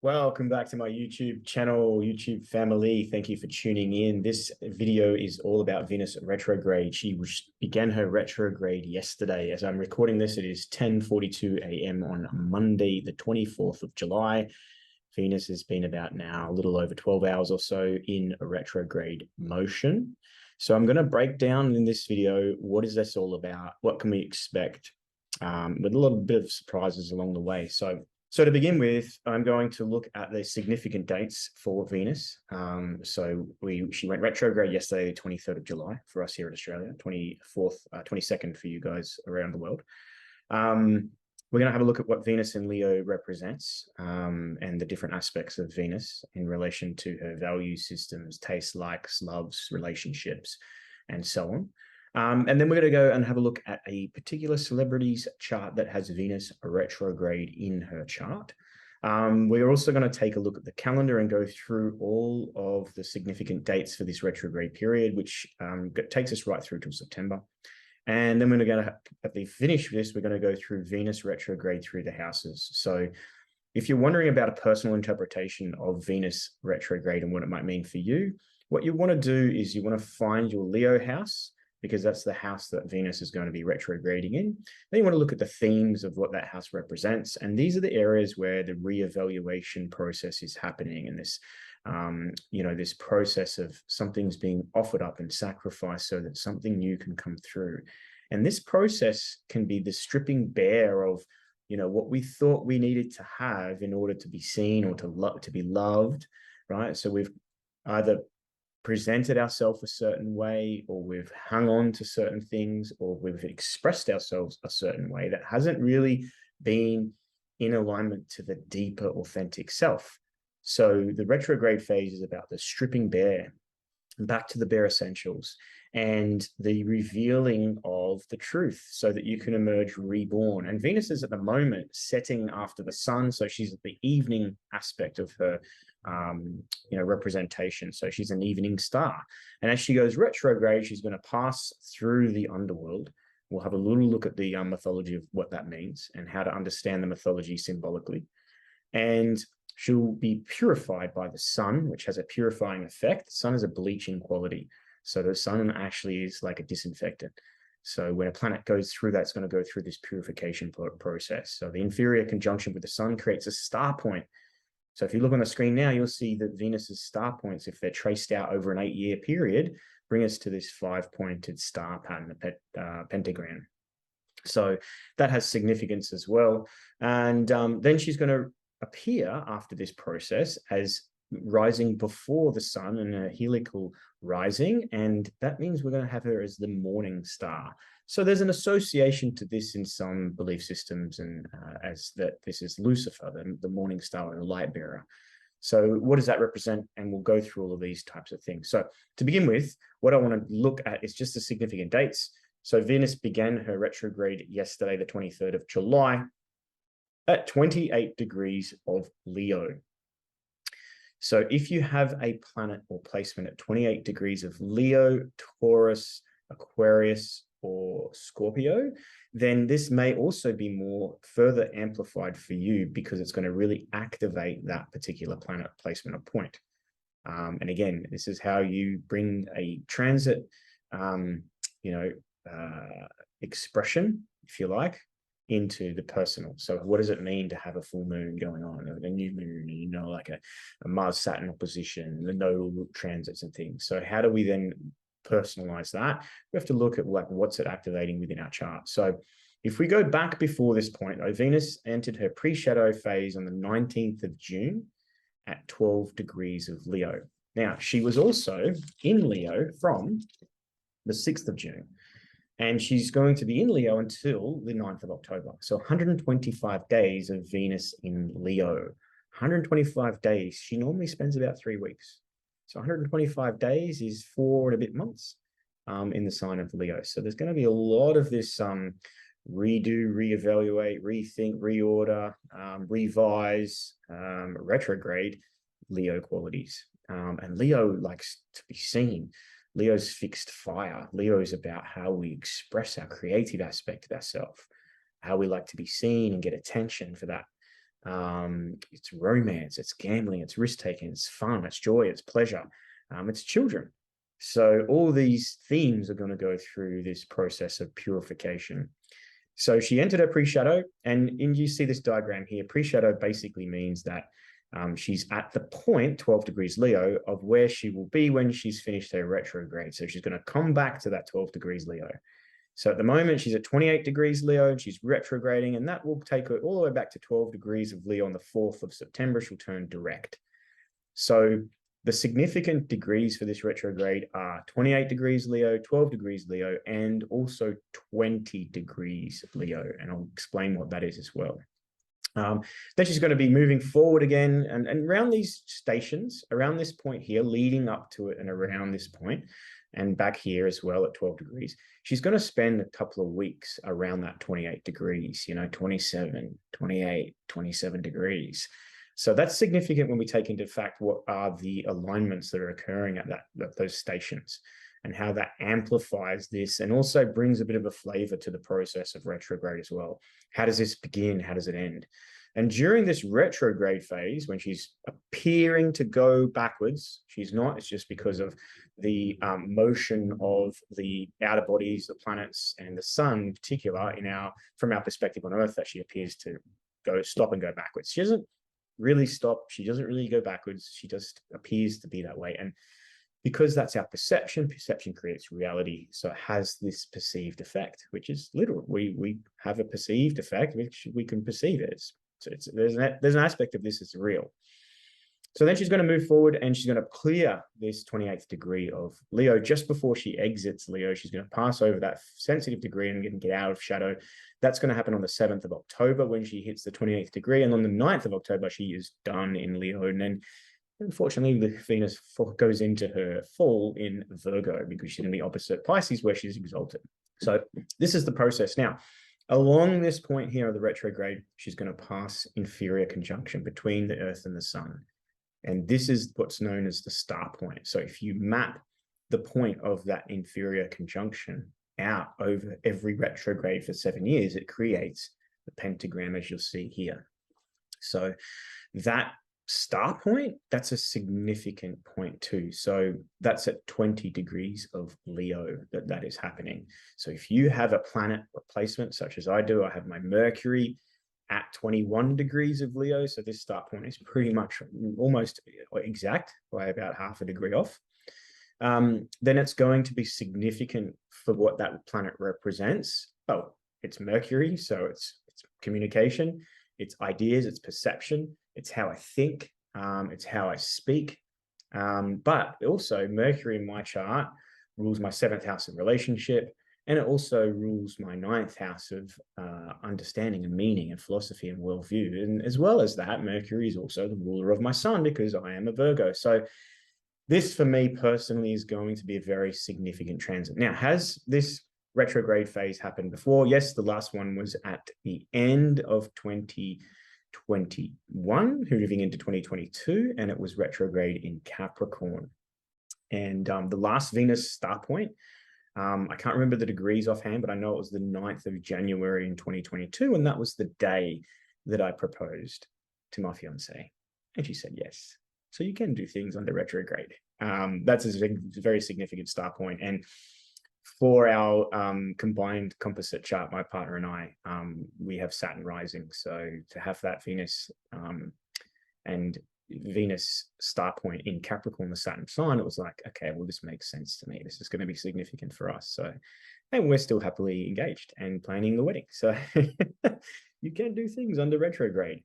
Welcome back to my YouTube channel, YouTube family. Thank you for tuning in. This video is all about Venus retrograde. She began her retrograde yesterday. As I'm recording this, it is 10:42 a.m. on Monday, the 24th of July. Venus has been about now a little over 12 hours or so in a retrograde motion. So I'm going to break down in this video, what is this all about? What can we expect? With a little bit of surprises along the way. So to begin with, I'm going to look at the significant dates for Venus. She went retrograde yesterday, the 23rd of July for us here in Australia, 22nd for you guys around the world. We're going to have a look at what Venus in Leo represents and the different aspects of Venus in relation to her value systems, tastes, likes, loves, relationships, and so on. And then we're going to go and have a look at a particular celebrity's chart that has Venus retrograde in her chart. We're also going to take a look at the calendar and go through all of the significant dates for this retrograde period, which takes us right through till September. And then we're going to, at the finish of this, we're going to go through Venus retrograde through the houses. So if you're wondering about a personal interpretation of Venus retrograde and what it might mean for you, what you want to do is you want to find your Leo house, because that's the house that Venus is going to be retrograding in. Then you want to look at the themes of what that house represents. And these are the areas where the reevaluation process is happening. And this, this process of something's being offered up and sacrificed so that something new can come through. And this process can be the stripping bare of, what we thought we needed to have in order to be seen or to be loved, right? So we've either presented ourselves a certain way, or we've hung on to certain things, or we've expressed ourselves a certain way that hasn't really been in alignment to the deeper authentic self. So the retrograde phase is about the stripping bare, back to the bare essentials, and the revealing of the truth so that you can emerge reborn. And Venus is at the moment setting after the sun, so she's at the evening aspect of her representation. So she's an evening star. And as she goes retrograde, she's going to pass through the underworld. We'll have a little look at the mythology of what that means and how to understand the mythology symbolically. And she'll be purified by the sun, which has a purifying effect. The sun is a bleaching quality. So the sun actually is like a disinfectant. So when a planet goes through that, it's going to go through this purification process. So the inferior conjunction with the sun creates a star point. So if you look on the screen now, you'll see that Venus's star points, if they're traced out over an 8-year period, bring us to this 5-pointed star pattern, a pentagram. So that has significance as well. And then she's going to appear after this process as rising before the sun in a heliacal rising, and that means we're going to have her as the morning star. So there's an association to this in some belief systems, and as that this is Lucifer, the morning star and the light bearer. So what does that represent? And we'll go through all of these types of things. So to begin with, what I want to look at is just the significant dates. So Venus began her retrograde yesterday, the 23rd of July, at 28 degrees of Leo. So if you have a planet or placement at 28 degrees of Leo, Taurus, Aquarius, or Scorpio, then this may also be more further amplified for you, because it's going to really activate that particular planet placement or point. And again, this is how you bring a transit, expression, if you like, into the personal. So what does it mean to have a full moon going on, a new moon, like a Mars-Saturn opposition, the nodal transits and things? So how do we then personalize that? We have to look at what's it activating within our chart. So if we go back before this point, Venus entered her pre-shadow phase on the 19th of June at 12 degrees of Leo. Now, she was also in Leo from the 6th of June. And she's going to be in Leo until the 9th of October. So 125 days of Venus in Leo. 125 days. She normally spends about 3 weeks. So 125 days is 4 and a bit months in the sign of Leo. So there's going to be a lot of this redo, reevaluate, rethink, reorder, revise, retrograde Leo qualities. And Leo likes to be seen. Leo's fixed fire. Leo is about how we express our creative aspect of ourselves, how we like to be seen and get attention for that. It's romance, it's gambling, it's risk-taking, it's fun, it's joy, it's pleasure, it's children. So all these themes are going to go through this process of purification. So she entered her pre-shadow, and you see this diagram here. Pre-shadow basically means that she's at the point, 12 degrees Leo, of where she will be when she's finished her retrograde. So she's going to come back to that 12 degrees Leo. So at the moment, she's at 28 degrees Leo, and she's retrograding, and that will take her all the way back to 12 degrees of Leo on the 4th of September. She'll turn direct. So the significant degrees for this retrograde are 28 degrees Leo, 12 degrees Leo, and also 20 degrees Leo. And I'll explain what that is as well. Then she's going to be moving forward again and around these stations, around this point here, leading up to it and around this point, and back here as well at 12 degrees. She's going to spend a couple of weeks around that 28 degrees, 27, 28, 27 degrees. So that's significant when we take into fact what are the alignments that are occurring at those stations, and how that amplifies this and also brings a bit of a flavor to the process of retrograde as well. How does this begin? How does it end? And during this retrograde phase, when she's appearing to go backwards, she's not. It's just because of the motion of the outer bodies, the planets, and the sun in particular, from our perspective on Earth, that she appears to stop and go backwards. She doesn't really stop. She doesn't really go backwards. She just appears to be that way. And because that's our perception creates reality. So it has this perceived effect, which is literal. We have a perceived effect, which we can perceive it. So there's an aspect of this that's real. So then she's going to move forward, and she's going to clear this 28th degree of Leo. Just before she exits Leo, she's going to pass over that sensitive degree and get out of shadow. That's going to happen on the 7th of October when she hits the 28th degree. And on the 9th of October, she is done in Leo. And then unfortunately, the Venus goes into her fall in Virgo, because she's going to be opposite Pisces, where she's exalted. So this is the process. Now, along this point here of the retrograde, she's going to pass inferior conjunction between the Earth and the Sun. And this is what's known as the star point. So if you map the point of that inferior conjunction out over every retrograde for 7 years, it creates the pentagram, as you'll see here. So that star point, that's a significant point too. So that's at 20 degrees of Leo that is happening. So if you have a planet replacement, such as I do, I have my Mercury at 21 degrees of Leo. So this start point is pretty much almost exact by about half a degree off. Then it's going to be significant for what that planet represents. Oh, it's Mercury. So it's communication, it's ideas, it's perception, it's how I think, it's how I speak. But also Mercury in my chart rules my 7th house of relationship, and it also rules my 9th house of understanding and meaning and philosophy and worldview. And as well as that, Mercury is also the ruler of my sun, because I am a Virgo. So this, for me personally, is going to be a very significant transit. Now, has this retrograde phase happened before? Yes, the last one was at the end of 2021, moving into 2022, and it was retrograde in Capricorn. And the last Venus star point, I can't remember the degrees offhand, but I know it was the 9th of January in 2022, and that was the day that I proposed to my fiancée, and she said yes. So you can do things under retrograde. That's a very significant star point. And for our combined composite chart, my partner and I, we have Saturn rising. So to have that Venus and Venus star point in Capricorn, the Saturn sign, it was like, okay, well, this makes sense to me. This is going to be significant for us. So, and we're still happily engaged and planning the wedding. So you can do things under retrograde.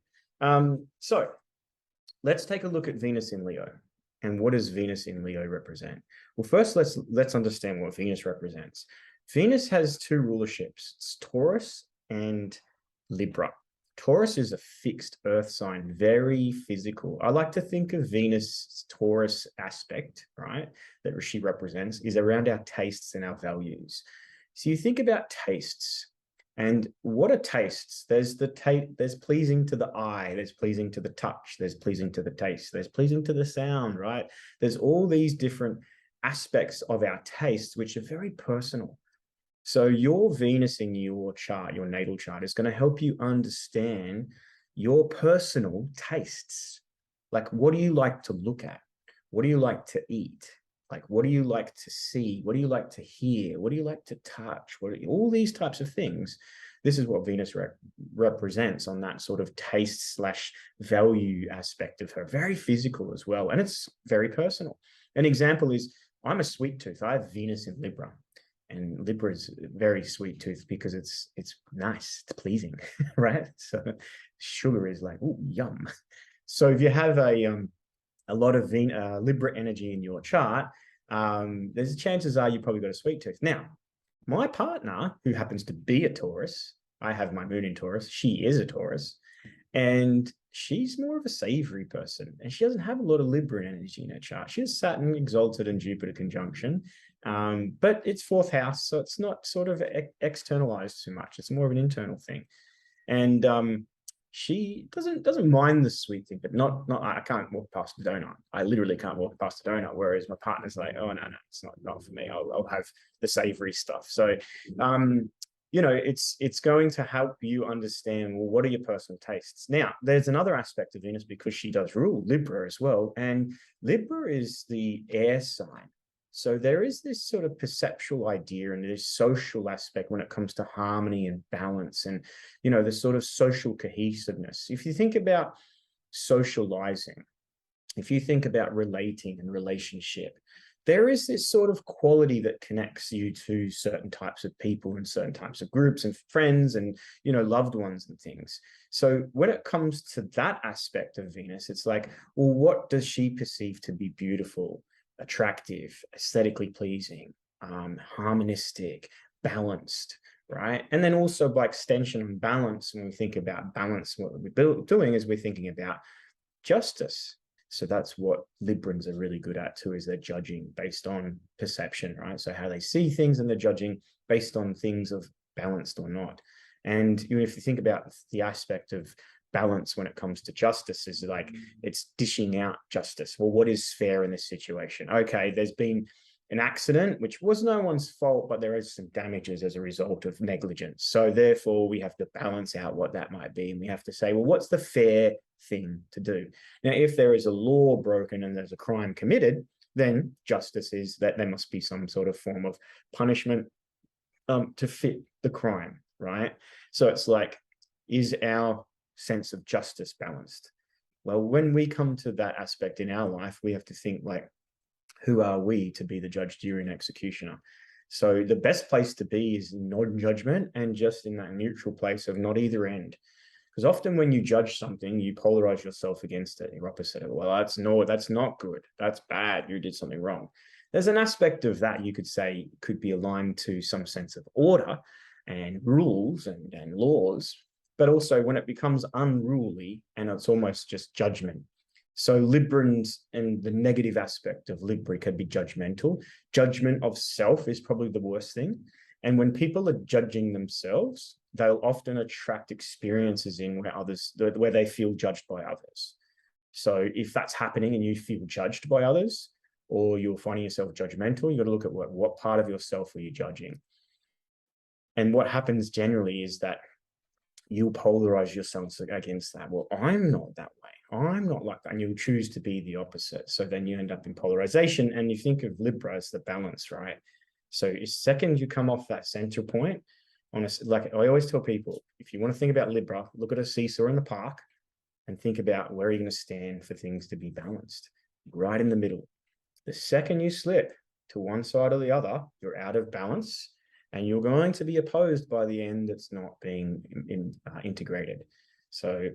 So let's take a look at Venus in Leo. And what does Venus in Leo represent? Well, first, let's understand what Venus represents. Venus has two rulerships. It's Taurus and Libra. Taurus is a fixed earth sign, very physical. I like to think of Venus' Taurus aspect, right, that she represents, is around our tastes and our values. So you think about tastes, and what are tastes? There's pleasing to the eye, there's pleasing to the touch, there's pleasing to the taste, there's pleasing to the sound, right? There's all these different aspects of our tastes, which are very personal. So your Venus in your chart, your natal chart, is going to help you understand your personal tastes. Like, what do you like to look at? What do you like to eat? Like, what do you like to see? What do you like to hear? What do you like to touch? All these types of things. This is what Venus represents on that sort of taste slash value aspect of her. Very physical as well. And it's very personal. An example is, I'm a sweet tooth. I have Venus in Libra. And Libra is very sweet tooth because it's nice, it's pleasing, right? So sugar is like, ooh, yum. So if you have a lot of Libra energy in your chart, there's chances are you probably got a sweet tooth. Now, my partner, who happens to be a Taurus, I have my moon in Taurus, she is a Taurus, and she's more of a savory person, and she doesn't have a lot of Libra energy in her chart. She has Saturn exalted and Jupiter conjunction, but it's fourth house, so it's not sort of externalized too much. It's more of an internal thing. And she doesn't mind the sweet thing, but not I can't walk past a donut. I literally can't walk past a donut. Whereas my partner's like, oh no, it's not for me. I'll have the savory stuff. So you know, it's going to help you understand, well, what are your personal tastes? Now, there's another aspect of Venus because she does rule Libra as well. And Libra is the air sign. So there is this sort of perceptual idea and this social aspect when it comes to harmony and balance and, you know, the sort of social cohesiveness. If you think about socializing, if you think about relating and relationship, there is this sort of quality that connects you to certain types of people and certain types of groups and friends and, you know, loved ones and things. So when it comes to that aspect of Venus, it's like, well, what does she perceive to be beautiful, attractive, aesthetically pleasing, harmonistic, balanced, right? And then also by extension and balance, when we think about balance, what we're doing is we're thinking about justice. So that's what Librans are really good at too, is they're judging based on perception, right? So how they see things, and they're judging based on things of balanced or not. And even if you think about the aspect of balance when it comes to justice, is like it's dishing out justice. Well, what is fair in this situation? Okay, there's been an accident, which was no one's fault, but there is some damages as a result of negligence. So therefore, we have to balance out what that might be. And we have to say, well, what's the fair thing to do? Now, if there is a law broken and there's a crime committed, then justice is that there must be some sort of form of punishment to fit the crime, right? So it's like, is our sense of justice balanced? Well, when we come to that aspect in our life, we have to think like, who are we to be the judge, jury, and executioner? So the best place to be is in non-judgment and just in that neutral place of not either end. Because often when you judge something, you polarize yourself against it. You're opposite of, well, that's not good. That's bad. You did something wrong. There's an aspect of that you could say could be aligned to some sense of order and rules and laws, but also when it becomes unruly and it's almost just judgment. So Librans, and the negative aspect of Libra can be judgmental. Judgment of self is probably the worst thing. And when people are judging themselves, they'll often attract experiences in where they feel judged by others. So if that's happening and you feel judged by others, or you're finding yourself judgmental, you got to look at what part of yourself are you judging. And what happens generally is that you'll polarize yourself against that. Well, I'm not that way. I'm not like that. And you'll choose to be the opposite. So then you end up in polarization, and you think of Libra as the balance, right? So second you come off that center point, like I always tell people, if you want to think about Libra, look at a seesaw in the park and think about where you're going to stand for things to be balanced, right in the middle. The second you slip to one side or the other, you're out of balance, and you're going to be opposed by the end that's not being integrated. So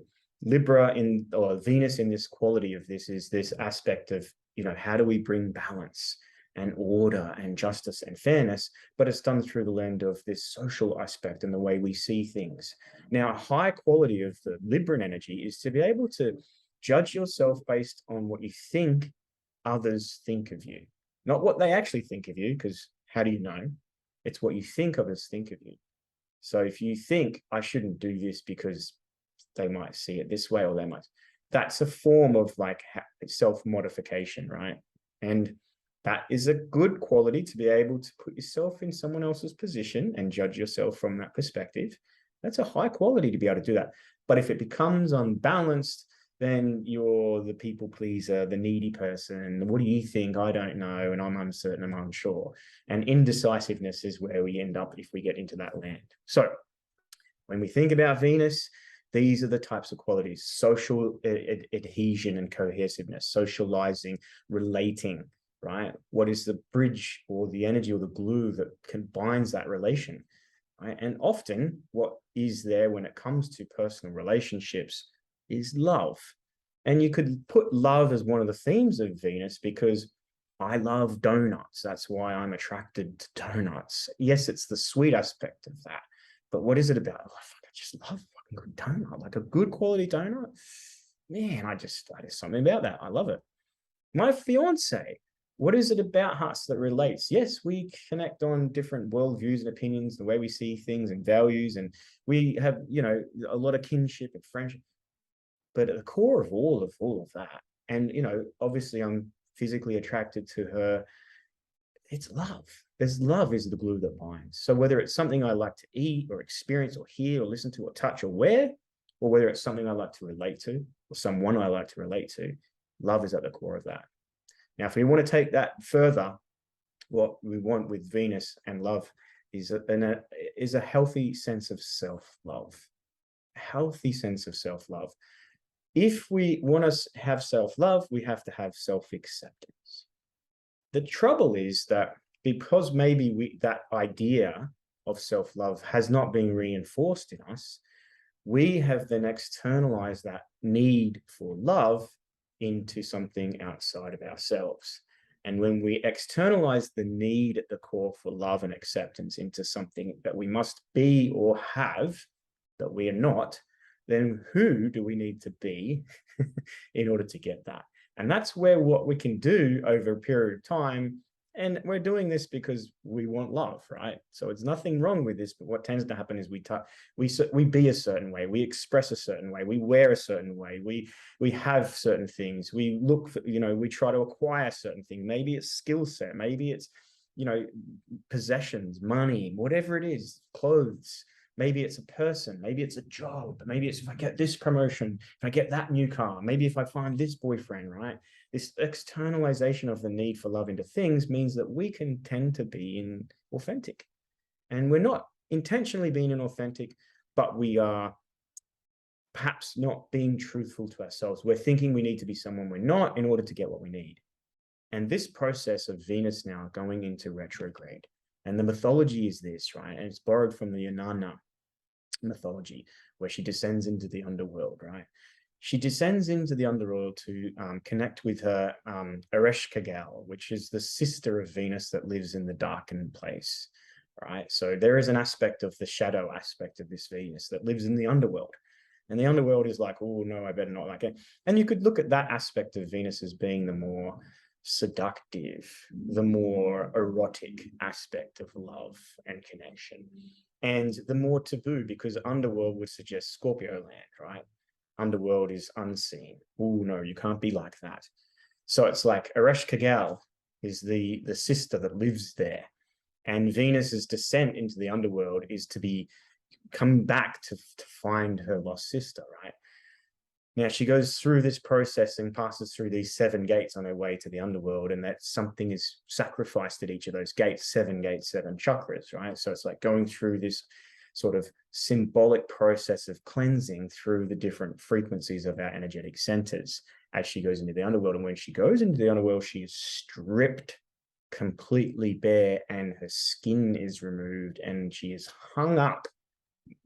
Libra or Venus in this quality of this is this aspect of, you know, how do we bring balance and order and justice and fairness, but it's done through the lens of this social aspect and the way we see things. Now, a high quality of the Libran energy is to be able to judge yourself based on what you think others think of you, not what they actually think of you, because how do you know? It's what you think others think of you. So if you think, I shouldn't do this because they might see it this way, or they might, that's a form of like self-modification, right? And that is a good quality, to be able to put yourself in someone else's position and judge yourself from that perspective. That's a high quality to be able to do that. But if it becomes unbalanced, then you're the people pleaser, the needy person. What do you think? I don't know. And I'm uncertain, I'm unsure. And indecisiveness is where we end up if we get into that land. So when we think about Venus, these are the types of qualities: social adhesion and cohesiveness, socializing, relating, right? What is the bridge or the energy or the glue that combines that relation, right? And often what is there when it comes to personal relationships is love. And you could put love as one of the themes of Venus, because I love donuts. That's why I'm attracted to donuts. Yes, it's the sweet aspect of that. But what is it about? Oh, I just love fucking good donut, like a good quality donut. Man, there's something about that. I love it. My fiance, what is it about us that relates? Yes, we connect on different worldviews and opinions, the way we see things and values, and we have, a lot of kinship and friendship. But at the core of all of that, and obviously I'm physically attracted to her, it's love. Love is the glue that binds. So whether it's something I like to eat or experience or hear or listen to or touch or wear, or whether it's something I like to relate to or someone I like to relate to, love is at the core of that. Now, if we want to take that further, what we want with Venus and love is a healthy sense of self-love. A healthy sense of self-love. If we want to have self-love, we have to have self-acceptance. The trouble is that because maybe that idea of self-love has not been reinforced in us, we have then externalized that need for love into something outside of ourselves. And when we externalize the need at the core for love and acceptance into something that we must be or have that we are not, then who do we need to be in order to get that? And that's where what we can do over a period of time, and we're doing this because we want love, right? So it's nothing wrong with this, but what tends to happen is we be a certain way, we express a certain way, we wear a certain way, we have certain things, we look for, we try to acquire certain things. Maybe it's skill set, maybe it's, possessions, money, whatever it is, clothes. Maybe it's a person, maybe it's a job, maybe it's if I get this promotion, if I get that new car, maybe if I find this boyfriend, right? This externalization of the need for love into things means that we can tend to be inauthentic. And we're not intentionally being inauthentic, but we are perhaps not being truthful to ourselves. We're thinking we need to be someone we're not in order to get what we need. And this process of Venus now going into retrograde, and the mythology is this, right? And it's borrowed from the Inanna mythology, where she descends into the underworld, right? She descends into the underworld to connect with her Ereshkigal, which is the sister of Venus that lives in the darkened place, right? So there is an aspect of the shadow aspect of this Venus that lives in the underworld. And the underworld is like, oh, no, I better not like it. And you could look at that aspect of Venus as being the more seductive, the more erotic aspect of love and connection, and the more taboo, because underworld would suggest Scorpio land, right? Underworld is unseen. Oh no, you can't be like that. So it's like Ereshkigal is the sister that lives there, and Venus's descent into the underworld is to come back to find her lost sister, right? Now, she goes through this process and passes through these 7 gates on her way to the underworld, and that something is sacrificed at each of those gates, 7 gates, 7 chakras, right? So it's like going through this sort of symbolic process of cleansing through the different frequencies of our energetic centers as she goes into the underworld. And when she goes into the underworld, she is stripped completely bare, and her skin is removed, and she is hung up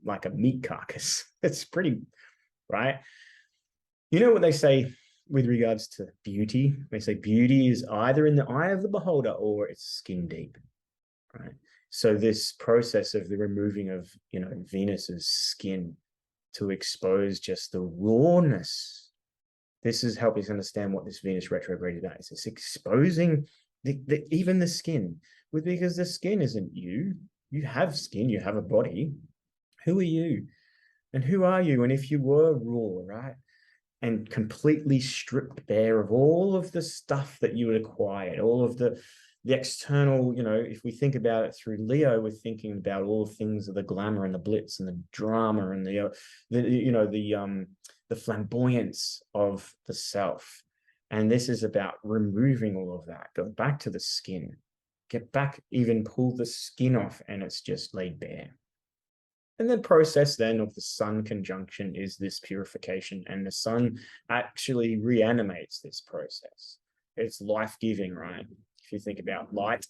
like a meat carcass. It's pretty, right? You know what they say with regards to beauty? They say beauty is either in the eye of the beholder or it's skin deep, right? So this process of the removing of, Venus's skin to expose just the rawness, this is helping us understand what this Venus retrograde is about. It's exposing even the skin, because the skin isn't you. You have skin, you have a body. Who are you? And who are you? And if you were raw, right? And completely stripped bare of all of the stuff that you had acquired, all of the the external, if we think about it through Leo, we're thinking about all things of the glamour and the blitz and the drama and the flamboyance of the self. And this is about removing all of that. Go back to the skin, get back, even pull the skin off, and it's just laid bare. And the process then of the sun conjunction is this purification, and the sun actually reanimates this process. It's life-giving, right? If you think about light,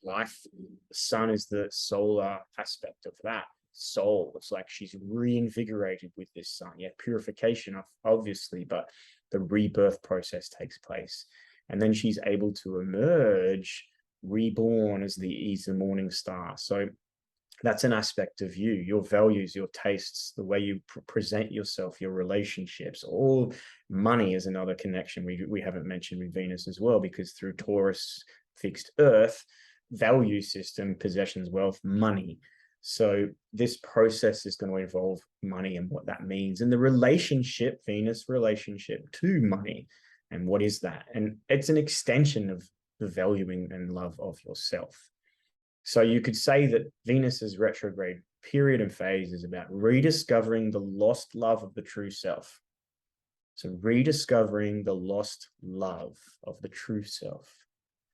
life, the sun is the solar aspect of that. Soul, it's like she's reinvigorated with this sun. Yeah, purification, obviously, but the rebirth process takes place. And then she's able to emerge, reborn as the morning star. So that's an aspect of you, your values, your tastes, the way you present yourself, your relationships. All money is another connection we haven't mentioned with Venus as well, because through Taurus fixed Earth, value system, possessions, wealth, money. So this process is going to involve money and what that means, and the relationship, Venus relationship to money. And what is that? And it's an extension of the valuing and love of yourself. So you could say that Venus's retrograde period and phase is about rediscovering the lost love of the true self. So rediscovering the lost love of the true self,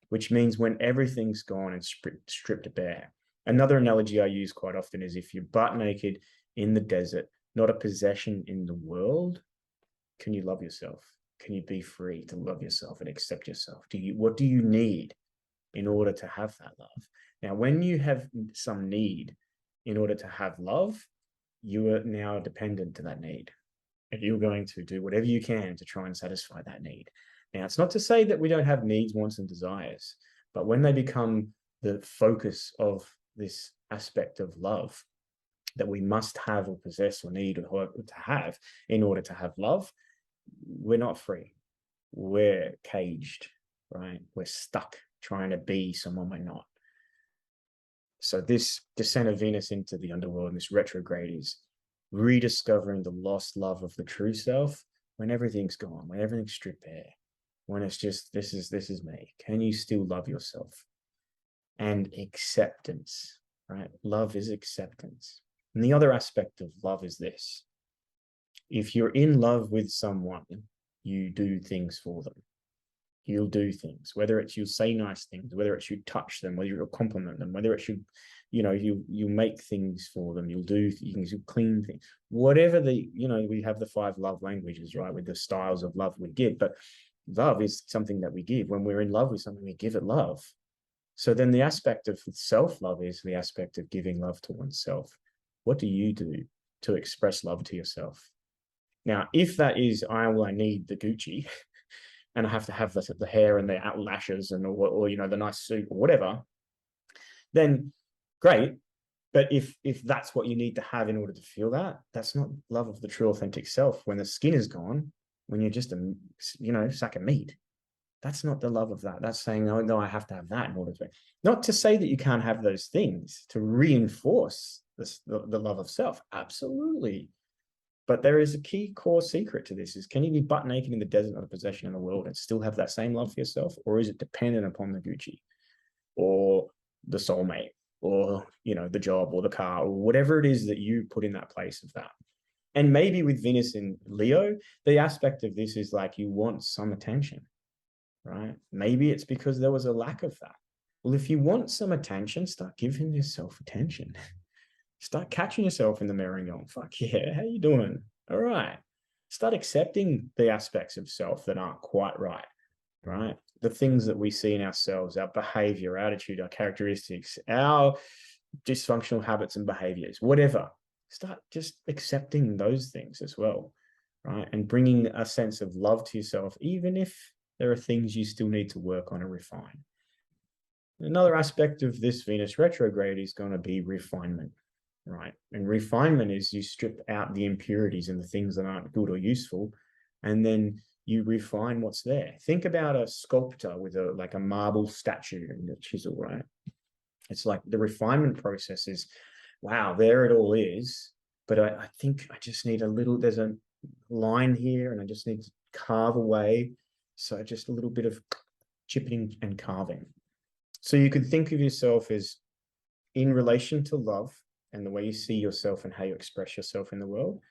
which means when everything's gone and stripped bare. Another analogy I use quite often is if you're butt naked in the desert, not a possession in the world, can you love yourself? Can you be free to love yourself and accept yourself? What do you need in order to have that love? Now, when you have some need in order to have love, you are now dependent to that need. And you're going to do whatever you can to try and satisfy that need. Now, it's not to say that we don't have needs, wants, and desires, but when they become the focus of this aspect of love that we must have or possess or need or to have in order to have love, we're not free. We're caged, right? We're stuck trying to be someone we're not. So this descent of Venus into the underworld, this retrograde, is rediscovering the lost love of the true self when everything's gone, when everything's stripped bare, when it's just, this is me. Can you still love yourself? And acceptance, right? Love is acceptance. And the other aspect of love is this. If you're in love with someone, you do things for them. You'll do things, whether it's you say nice things, whether it's you touch them, whether you'll compliment them, whether it's you make things for them, you'll do things, you clean things, whatever we have the 5 love languages, right? With the styles of love we give, but love is something that we give. When we're in love with something, we give it love. So then the aspect of self-love is the aspect of giving love to oneself. What do you do to express love to yourself? Now, if that is, I need the Gucci, and I have to have the hair and the lashes and or the nice suit or whatever, then great. But if that's what you need to have in order to feel that, that's not love of the true authentic self. When the skin is gone, when you're just a sack of meat, that's not the love of that. That's saying, oh, no, I have to have that in order to. Not to say that you can't have those things to reinforce the love of self. Absolutely. But there is a key core secret to this is, can you be butt naked in the desert of a possession in the world and still have that same love for yourself? Or is it dependent upon the Gucci or the soulmate or, the job or the car or whatever it is that you put in that place of that? And maybe with Venus in Leo, the aspect of this is like you want some attention, right? Maybe it's because there was a lack of that. Well, if you want some attention, start giving yourself attention. Start catching yourself in the mirror and going, fuck yeah, how you doing? All right. Start accepting the aspects of self that aren't quite right, right? The things that we see in ourselves, our behavior, our attitude, our characteristics, our dysfunctional habits and behaviors, whatever. Start just accepting those things as well, right? And bringing a sense of love to yourself, even if there are things you still need to work on and refine. Another aspect of this Venus retrograde is going to be refinement. Right. And refinement is you strip out the impurities and the things that aren't good or useful, and then you refine what's there. Think about a sculptor with a marble statue and a chisel, right? It's like the refinement process is, wow, there it all is. But I think I just need there's a line here and I just need to carve away. So just a little bit of chipping and carving. So you could think of yourself as in relation to love and the way you see yourself and how you express yourself in the world.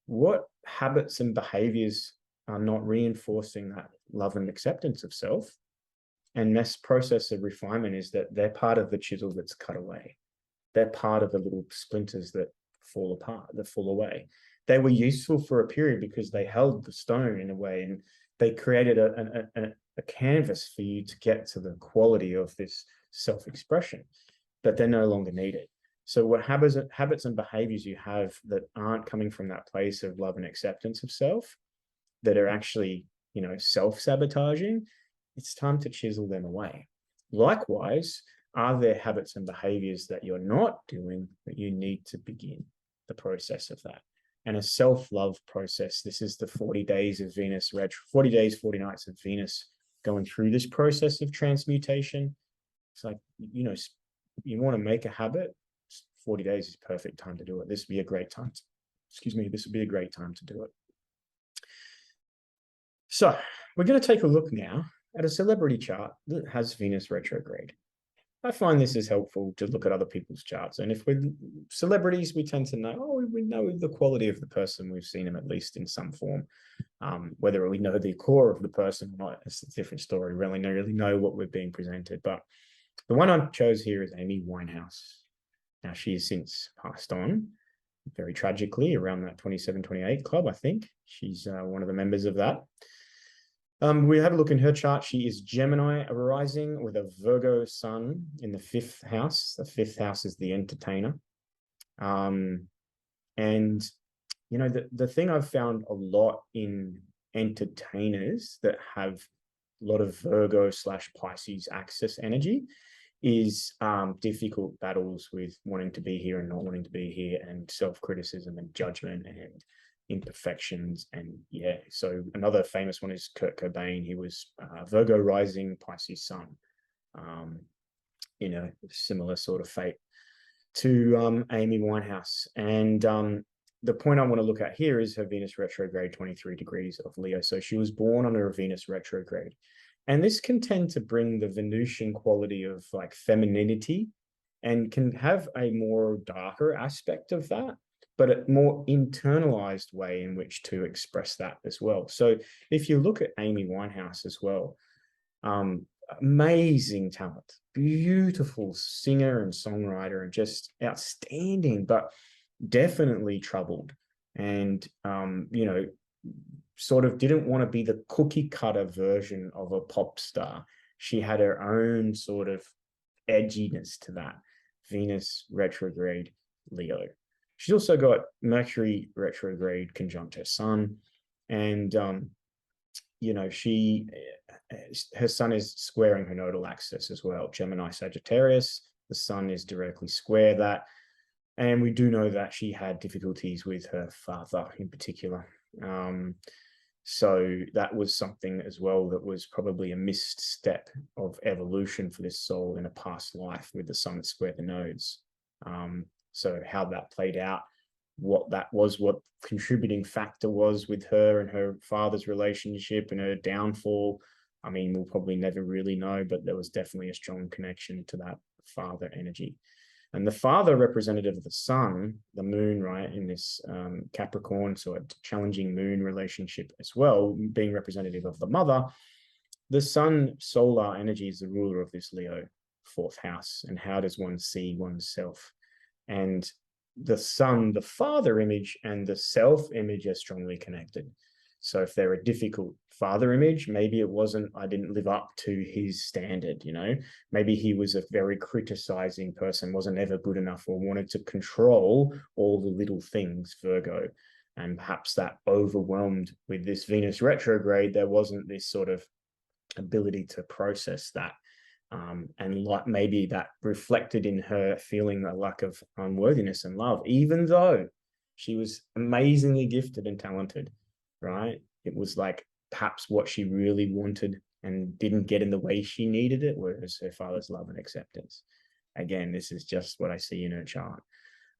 What habits and behaviors are not reinforcing that love and acceptance of self? And this process of refinement is that they're part of the chisel that's cut away. They're part of the little splinters that fall apart, that fall away. They were useful for a period because they held the stone in a way, and they created a canvas for you to get to the quality of this self-expression, but they're no longer needed. So what habits and behaviors you have that aren't coming from that place of love and acceptance of self, that are actually, self-sabotaging, it's time to chisel them away. Likewise, are there habits and behaviors that you're not doing that you need to begin the process of that? And a self-love process. This is the 40 days of Venus, 40 days, 40 nights of Venus going through this process of transmutation. It's like, you want to make a habit, 40 days is perfect time to do it. This would be a great time. This would be a great time to do it. So we're going to take a look now at a celebrity chart that has Venus retrograde. I find this is helpful to look at other people's charts. And if we're celebrities, we tend to know, we know the quality of the person. We've seen them at least in some form. Whether we know the core of the person or not, it's a different story. We really know what we're being presented. But the one I chose here is Amy Winehouse. Now, she has since passed on, very tragically, around that 27, 28 club, I think. She's one of the members of that. We have a look in her chart. She is Gemini rising with a Virgo sun in the 5th house. The 5th house is the entertainer. And, the thing I've found a lot in entertainers that have a lot of Virgo / Pisces axis energy is difficult battles with wanting to be here and not wanting to be here, and self-criticism and judgment and imperfections. And so another famous one is Kurt Cobain. He was Virgo rising, Pisces sun, similar sort of fate to Amy Winehouse. And the point I want to look at here is her Venus retrograde, 23 degrees of Leo. So she was born under a Venus retrograde, and this can tend to bring the Venusian quality of like femininity, and can have a more darker aspect of that, but a more internalized way in which to express that as well. So if you look at Amy Winehouse as well, amazing talent, beautiful singer and songwriter, and just outstanding, but definitely troubled. And, sort of didn't want to be the cookie cutter version of a pop star. She had her own sort of edginess to that. Venus retrograde Leo. She's also got Mercury retrograde conjunct her sun, and her sun is squaring her nodal axis as well. Gemini Sagittarius, the sun is directly square that, and we do know that she had difficulties with her father in particular. So that was something as well that was probably a missed step of evolution for this soul in a past life, with the sun that squared the nodes. So how that played out, what contributing factor was with her and her father's relationship and her downfall, I mean, we'll probably never really know, but there was definitely a strong connection to that father energy. And the father representative of the sun, the moon, right, in this Capricorn, so a challenging moon relationship as well, being representative of the mother, the sun solar energy is the ruler of this Leo 4th house. And how does one see oneself? And the sun, the father image, and the self image are strongly connected. So if they're a difficult father image, maybe it wasn't, I didn't live up to his standard, maybe he was a very criticizing person, wasn't ever good enough, or wanted to control all the little things, Virgo. And perhaps that overwhelmed with this Venus retrograde, there wasn't this sort of ability to process that. And like maybe that reflected in her feeling a lack of unworthiness and love, even though she was amazingly gifted and talented, right? It was like perhaps what she really wanted and didn't get in the way she needed it, whereas her father's love and acceptance. Again, this is just what I see in her chart.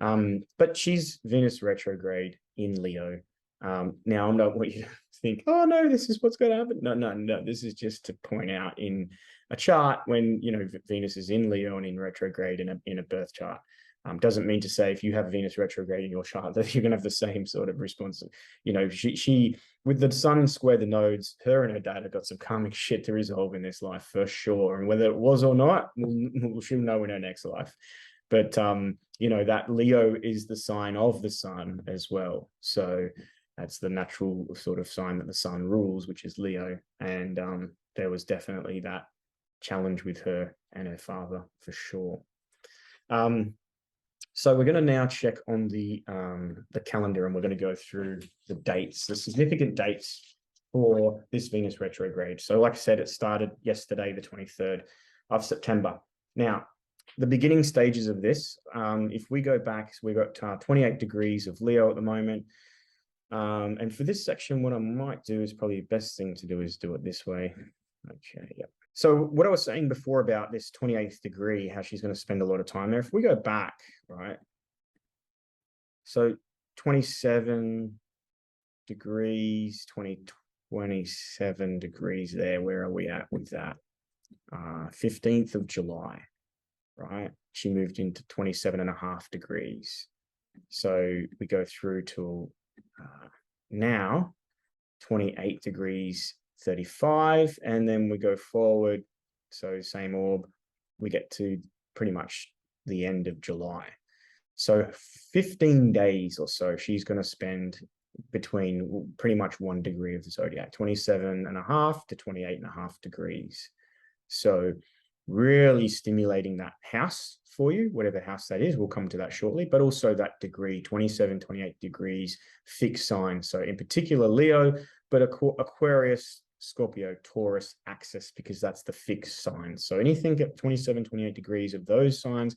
But she's Venus retrograde in Leo. Now, I'm not want you to think, oh no, this is what's going to happen. No. This is just to point out in a chart when, you know, Venus is in Leo and in retrograde in a birth chart. Doesn't mean to say if you have Venus retrograde in your chart that you're going to have the same sort of response. You know, she with the sun square the nodes, her and her dad have got some karmic shit to resolve in this life for sure. And whether it was or not, she'll know in her next life. But you know, that Leo is the sign of the sun as well. So that's the natural sort of sign that the sun rules, which is Leo. And there was definitely that challenge with her and her father for sure. So we're going to now check on the calendar, and we're going to go through the dates, the significant dates for this Venus retrograde. So like I said, it started yesterday, the 23rd of September. Now, the beginning stages of this, if we go back, so we've got 28 degrees of Leo at the moment. And for this section, what I might do is probably the best thing to do is do it this way. Okay, yeah. So what I was saying before about this 28th degree, how she's going to spend a lot of time there. If we go back, right? So 27 degrees, 27 degrees there. Where are we at with that? 15th of July, right? She moved into 27.5 degrees. So we go through till now 28 degrees 35, and then we go forward, so same orb, we get to pretty much the end of July. So 15 days or so she's going to spend between pretty much 1 degree of the zodiac, 27.5 to 28.5 degrees. So really stimulating that house for you, whatever house that is. We'll come to that shortly, but also that degree, 27, 28 degrees, fixed sign. So in particular, Leo, but Aquarius, Scorpio, Taurus axis, because that's the fixed sign. So anything at 27, 28 degrees of those signs,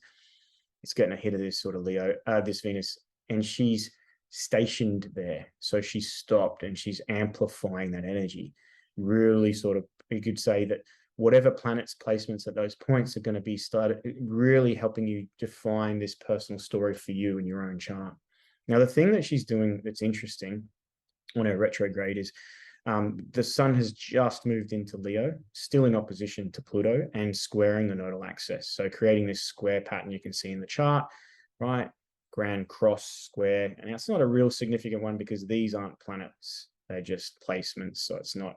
it's getting ahead of this sort of Leo, this Venus, and she's stationed there. So she's stopped and she's amplifying that energy. Really sort of, you could say that whatever planets placements at those points are going to be started really helping you define this personal story for you in your own chart. Now, the thing that she's doing that's interesting on her retrograde is the sun has just moved into Leo, still in opposition to Pluto and squaring the nodal axis. So creating this square pattern you can see in the chart, right? Grand cross square. And it's not a real significant one because these aren't planets. They're just placements. So it's not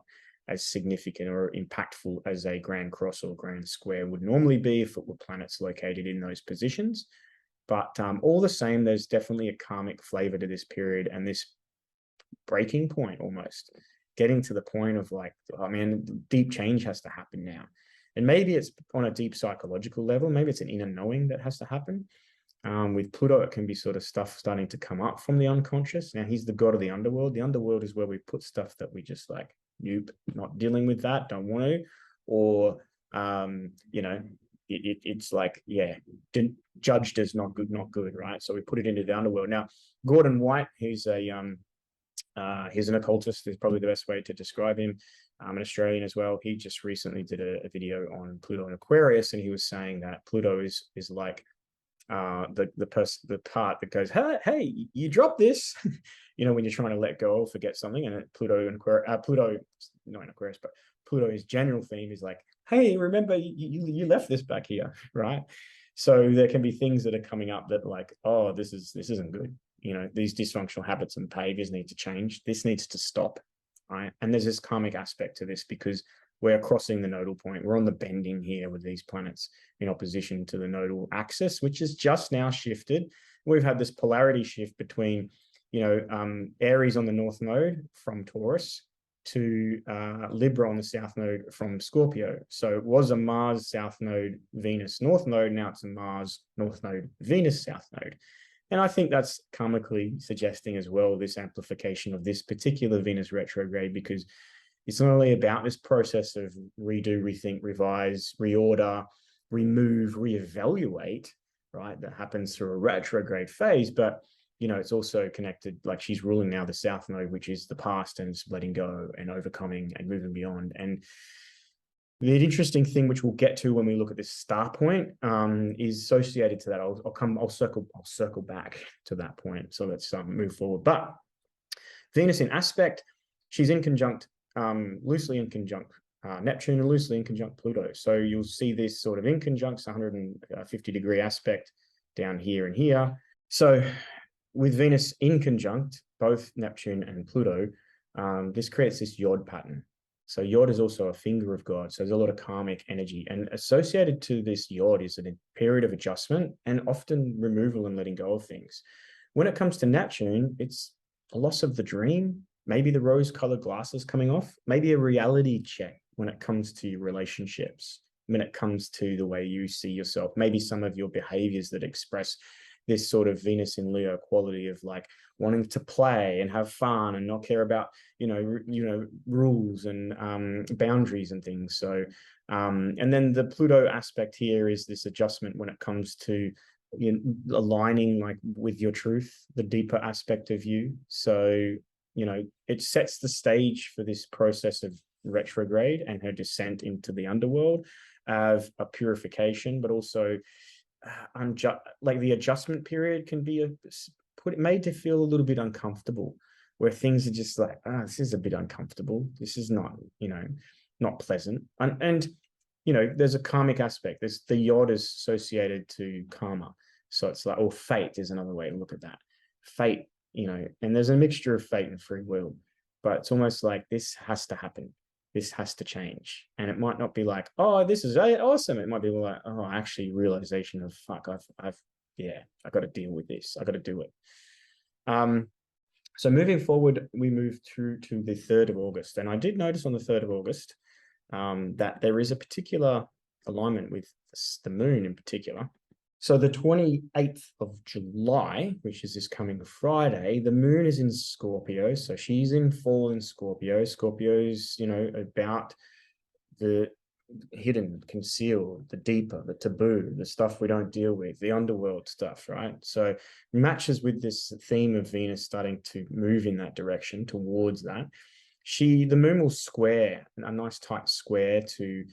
as significant or impactful as a grand cross or grand square would normally be if it were planets located in those positions. But all the same, there's definitely a karmic flavor to this period and this breaking point almost. Getting to the point of like, I mean, deep change has to happen now. And maybe it's on a deep psychological level. Maybe it's an inner knowing that has to happen. With Pluto, it can be sort of stuff starting to come up from the unconscious. Now, he's the god of the underworld. The underworld is where we put stuff that we just like, nope, not dealing with that, don't want to. Or, you know, it's like, yeah, judged as not good, right? So we put it into the underworld. Now, Gordon White, he's an occultist, is probably the best way to describe him. An Australian as well. He just recently did a video on Pluto and Aquarius, and he was saying that Pluto is like the part that goes, hey, you dropped this, you know, when you're trying to let go or forget something. And Pluto, not in Aquarius, but Pluto's general theme is like, hey, remember you left this back here, right? So there can be things that are coming up that like, oh, this isn't good. You know, these dysfunctional habits and behaviors need to change. This needs to stop, right? And there's this karmic aspect to this because we're crossing the nodal point. We're on the bending here with these planets in opposition to the nodal axis, which is just now shifted. We've had this polarity shift between, you know, Aries on the north node from Taurus to Libra on the south node from Scorpio. So it was a Mars south node, Venus north node. Now it's a Mars north node, Venus south node. And I think that's karmically suggesting as well this amplification of this particular Venus retrograde, because it's not only about this process of redo, rethink, revise, reorder, remove, reevaluate, right? That happens through a retrograde phase, but you know, it's also connected, like she's ruling now the south node, which is the past and letting go and overcoming and moving beyond. And the interesting thing, which we'll get to when we look at this star point, is associated to that. I'll circle back to that point. So let's move forward. But Venus in aspect, she's in conjunct, loosely in conjunct Neptune and loosely in conjunct Pluto. So you'll see this sort of in conjunct 150-degree aspect down here and here. So with Venus in conjunct both Neptune and Pluto, this creates this Yod pattern. So Yod is also a finger of God. So there's a lot of karmic energy. And associated to this Yod is a period of adjustment and often removal and letting go of things. When it comes to Neptune, it's a loss of the dream, maybe the rose-colored glasses coming off, maybe a reality check when it comes to your relationships, when it comes to the way you see yourself, maybe some of your behaviors that express this sort of Venus in Leo quality of like wanting to play and have fun and not care about, rules and boundaries and things. So, and then the Pluto aspect here is this adjustment when it comes to aligning like with your truth, the deeper aspect of you. So, it sets the stage for this process of retrograde and her descent into the underworld of a purification, but also like the adjustment period can be made to feel a little bit uncomfortable, where things are just like, this is a bit uncomfortable. This is not, not pleasant. And there's a karmic aspect. There's the Yod is associated to karma. So it's like, or fate is another way to look at that. Fate, and there's a mixture of fate and free will, but it's almost like this has to happen. This has to change. And it might not be like, oh, this is awesome. It might be like, oh, actually realization of fuck, I got to deal with this. I got to do it. So moving forward, we move through to the 3rd of August. And I did notice on the 3rd of August that there is a particular alignment with the moon in particular. So the 28th of July, which is this coming Friday, the moon is in Scorpio. So she's in full in Scorpio. Scorpio's, about the hidden, concealed, the deeper, the taboo, the stuff we don't deal with, the underworld stuff, right? So matches with this theme of Venus starting to move in that direction towards that. The moon will square, a nice tight square to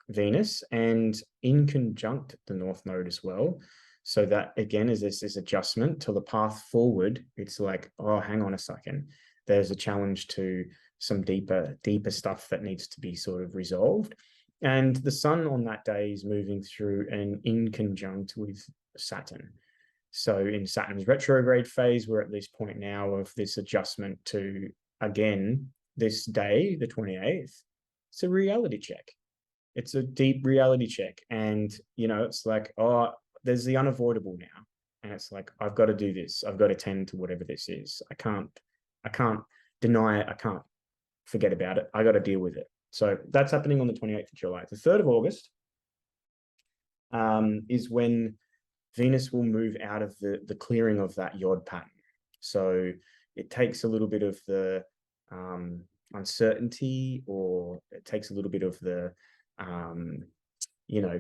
Venus and in conjunct the North Node as well. So that again is this adjustment to the path forward. It's like, oh, hang on a second. There's a challenge to some deeper stuff that needs to be sort of resolved. And the sun on that day is moving through and in conjunct with Saturn. So in Saturn's retrograde phase, we're at this point now of this adjustment to, again, this day, the 28th, it's a reality check. It's a deep reality check. And, it's like, oh, there's the unavoidable now. And it's like, I've got to do this. I've got to tend to whatever this is. I can't deny it. I can't forget about it. I got to deal with it. So that's happening on the 28th of July. The 3rd of August is when Venus will move out of the clearing of that Yod pattern. So it takes a little bit of the uncertainty, or it takes a little bit of the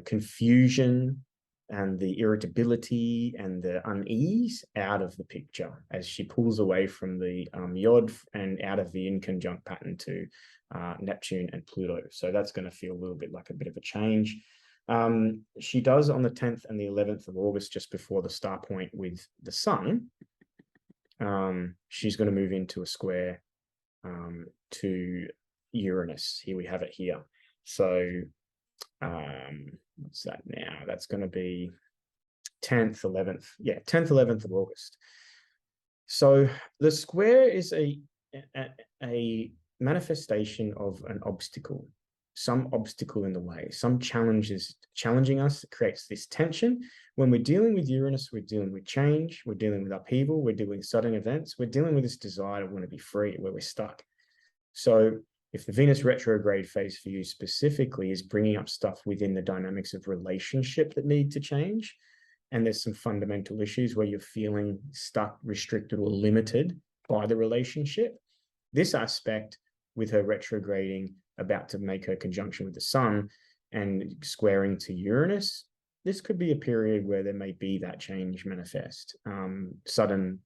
confusion and the irritability and the unease out of the picture as she pulls away from the Yod and out of the in conjunct pattern to Neptune and Pluto. So that's going to feel a little bit like a bit of a change. She does on the 10th and the 11th of August, just before the star point with the sun. She's going to move into a square to Uranus. Here we have it here. So what's that now? That's going to be 10th, 11th. Yeah, 10th, 11th of August. So the square is a manifestation of an obstacle, some obstacle in the way, some challenges challenging us. It creates this tension. When we're dealing with Uranus, we're dealing with change, we're dealing with upheaval, we're dealing with sudden events, we're dealing with this desire to want to be free, where we're stuck. So if the Venus retrograde phase for you specifically is bringing up stuff within the dynamics of relationship that need to change, and there's some fundamental issues where you're feeling stuck, restricted, or limited by the relationship, this aspect with her retrograding, about to make her conjunction with the sun and squaring to Uranus, this could be a period where there may be that change manifest, sudden,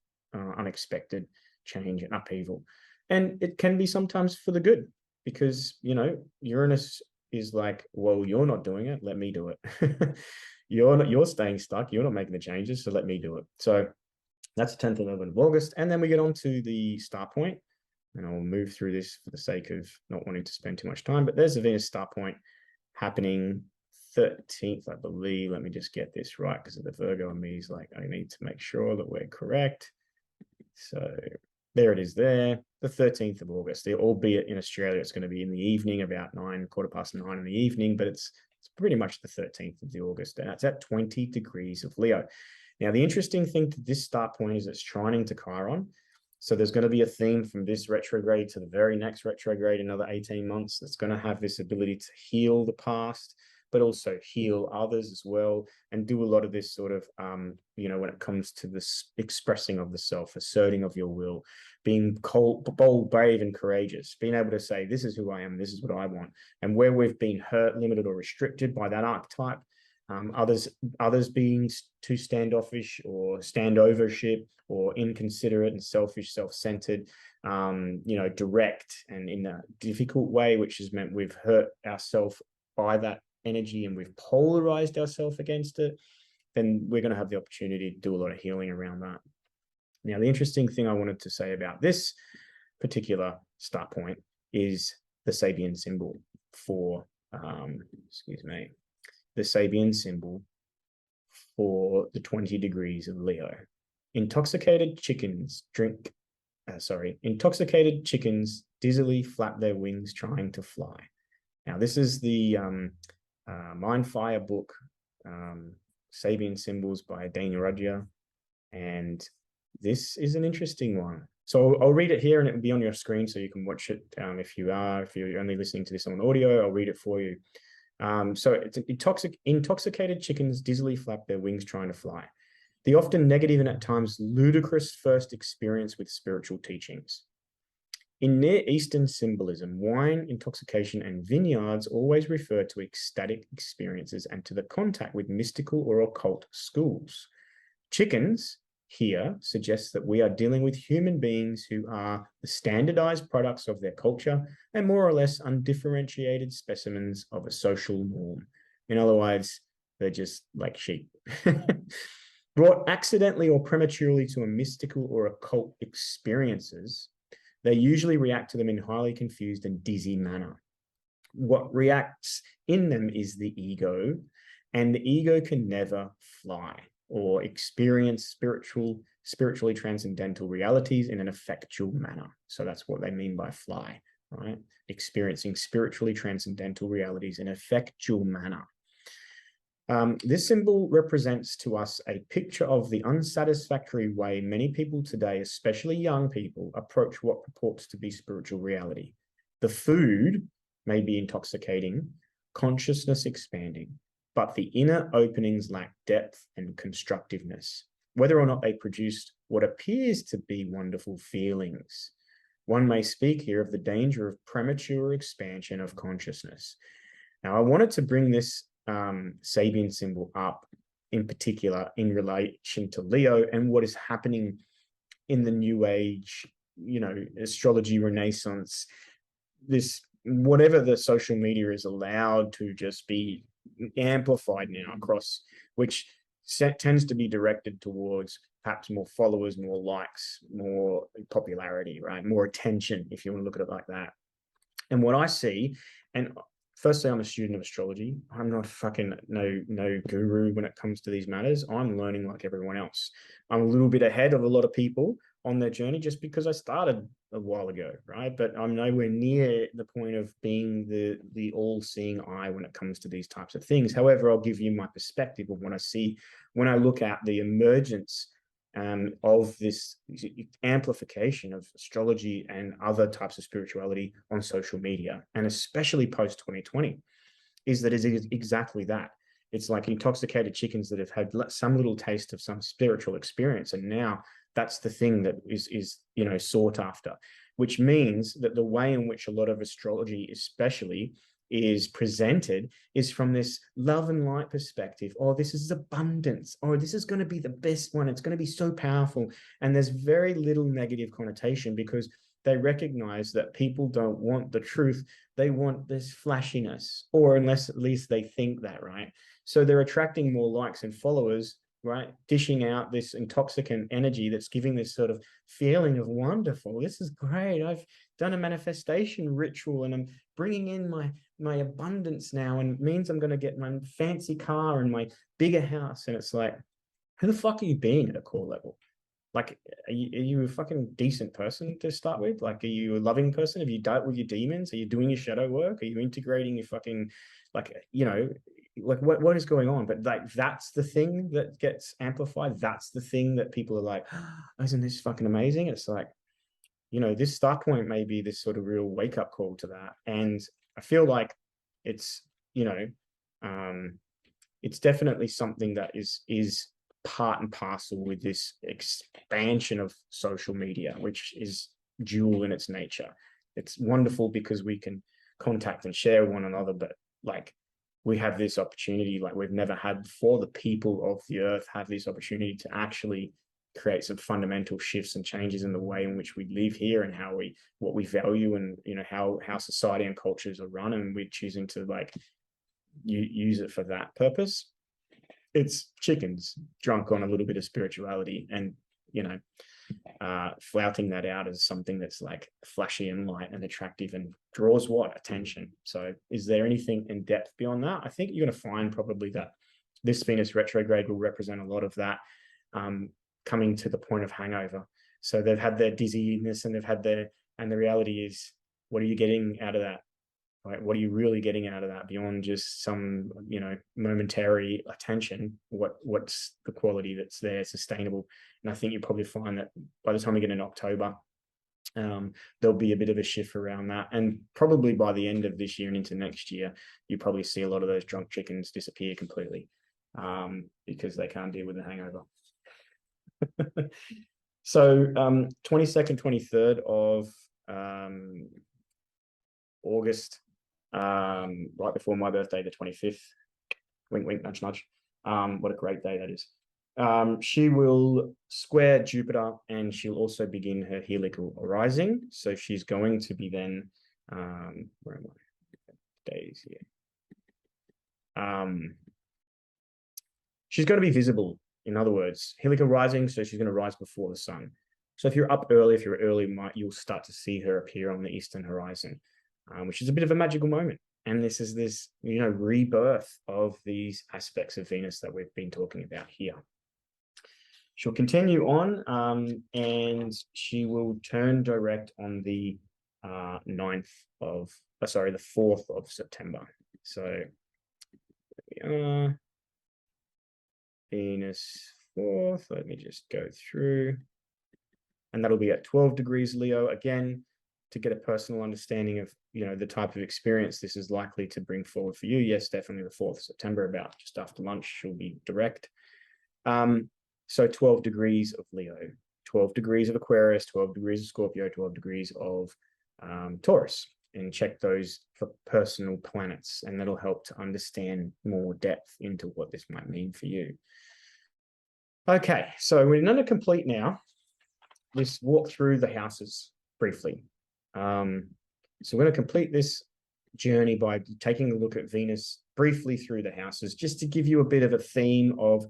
unexpected change and upheaval. And it can be sometimes for the good, because, Uranus is like, well, you're not doing it, let me do it. You're staying stuck, you're not making the changes, so let me do it. So That's the 10th and 11th of August. And then we get on to the star point. And I'll move through this for the sake of not wanting to spend too much time. But there's the Venus star point happening 13th, I believe. Let me just get this right, because the Virgo in me is like, I need to make sure that we're correct. So there it is there, the 13th of August. Albeit in Australia, it's going to be in the evening, about 9:15 in the evening, but it's pretty much the 13th of the August, and it's at 20 degrees of Leo. Now, the interesting thing to this start point is it's trining to Chiron. So there's going to be a theme from this retrograde to the very next retrograde, another 18 months, that's going to have this ability to heal the past, but also heal others as well, and do a lot of this sort of, when it comes to this expressing of the self, asserting of your will, being bold, brave, and courageous, being able to say, this is who I am, this is what I want. And where we've been hurt, limited, or restricted by that archetype, others being too standoffish or standovership or inconsiderate and selfish, self-centered, direct and in a difficult way, which has meant we've hurt ourselves by that energy and we've polarized ourselves against it, then we're going to have the opportunity to do a lot of healing around that. Now, the interesting thing I wanted to say about this particular start point is the Sabian symbol for, the Sabian symbol for the 20 degrees of Leo. Intoxicated chickens dizzily flap their wings trying to fly. Now, this is the Mindfire book, Sabian Symbols by Dana Rudger, and this is an interesting one. So I'll read it here and it will be on your screen so you can watch it. If you're only listening to this on audio, I'll read it for you. So it's intoxicated chickens dizzily flap their wings trying to fly. The often negative and at times ludicrous first experience with spiritual teachings. In Near Eastern symbolism, wine, intoxication, and vineyards always refer to ecstatic experiences and to the contact with mystical or occult schools. Chickens here suggests that we are dealing with human beings who are the standardized products of their culture and more or less undifferentiated specimens of a social norm. In other words, they're just like sheep. Brought accidentally or prematurely to a mystical or occult experiences, they usually react to them in highly confused and dizzy manner. What reacts in them is the ego, and the ego can never fly or experience spiritually transcendental realities in an effectual manner. So that's what they mean by fly, right? Experiencing spiritually transcendental realities in an effectual manner. This symbol represents to us a picture of the unsatisfactory way many people today, especially young people, approach what purports to be spiritual reality. The food may be intoxicating, consciousness expanding, but the inner openings lack depth and constructiveness, whether or not they produced what appears to be wonderful feelings. One may speak here of the danger of premature expansion of consciousness. Now, I wanted to bring this Sabian symbol up in particular in relation to Leo and what is happening in the New Age, astrology renaissance, this, whatever the social media is allowed to just be amplified now across, which tends to be directed towards perhaps more followers, more likes, more popularity, right? More attention, if you want to look at it like that. And what I see, and firstly, I'm a student of astrology. I'm not fucking no guru when it comes to these matters. I'm learning like everyone else. I'm a little bit ahead of a lot of people on their journey just because I started a while ago, right? But I'm nowhere near the point of being the all-seeing eye when it comes to these types of things. However, I'll give you my perspective of what I see when I look at the emergence of this amplification of astrology and other types of spirituality on social media, and especially post 2020, is that it's exactly that. It's like intoxicated chickens that have had some little taste of some spiritual experience, and now that's the thing that is sought after, which means that the way in which a lot of astrology especially is presented is from this love and light perspective. Oh, this is abundance. Oh, this is going to be the best one. It's going to be so powerful. And there's very little negative connotation because they recognize that people don't want the truth. They want this flashiness, or unless at least they think that, right? So they're attracting more likes and followers right? Dishing out this intoxicant energy that's giving this sort of feeling of wonderful. This is great. I've done a manifestation ritual and I'm bringing in my abundance now, and it means I'm going to get my fancy car and my bigger house. And it's like, who the fuck are you being at a core level? Like, are you a fucking decent person to start with? Like, are you a loving person? Have you dealt with your demons? Are you doing your shadow work? Are you integrating your fucking, like, you know, like what is going on? But like, that's the thing that gets amplified. That's the thing that people are like, oh, isn't this fucking amazing? It's like, you know, this start point may be this sort of real wake up call to that. And I feel like it's, you know, it's definitely something that is part and parcel with this expansion of social media, which is dual in its nature. It's wonderful because we can contact and share one another, but like, we have this opportunity like we've never had before. The people of the earth have this opportunity to actually create some fundamental shifts and changes in the way in which we live here and how what we value, and you know how society and cultures are run, and we're choosing to like use it for that purpose. It's chickens drunk on a little bit of spirituality, and you know, flouting that out as something that's like flashy and light and attractive and draws what attention. So is there anything in depth beyond that? I think you're going to find probably that this Venus retrograde will represent a lot of that, coming to the point of hangover. So they've had their dizziness and they've had their, and the reality is, what are you getting out of that? Right? What are you really getting out of that beyond just some, you know, momentary attention? What's the quality that's there, sustainable? And I think you'll probably find that by the time we get in October, there'll be a bit of a shift around that. And probably by the end of this year and into next year, you probably see a lot of those drunk chickens disappear completely, because they can't deal with the hangover. So 22nd, 23rd of August, right before my birthday, the 25th, wink, wink, nudge, nudge. What a great day that is. She will square Jupiter, and she'll also begin her helical rising. So she's going to be then, where am I? Days here. She's going to be visible. In other words, helical rising, so she's going to rise before the sun. So if you're up early, if you're early, you'll start to see her appear on the eastern horizon, which is a bit of a magical moment. And this is this, you know, rebirth of these aspects of Venus that we've been talking about here. She'll continue on, and she will turn direct on the 9th of, sorry, the 4th of September. So there we are. Venus 4th, let me just go through. And that'll be at 12 degrees Leo. Again, to get a personal understanding of, you know, the type of experience this is likely to bring forward for you. Yes, definitely the 4th of September, about just after lunch, she'll be direct. So 12 degrees of Leo, 12 degrees of Aquarius, 12 degrees of Scorpio, 12 degrees of Taurus. And check those for personal planets, and that'll help to understand more depth into what this might mean for you. Okay, so we're going to complete now. Let's walk through the houses briefly. So we're going to complete this journey by taking a look at Venus briefly through the houses, just to give you a bit of a theme of,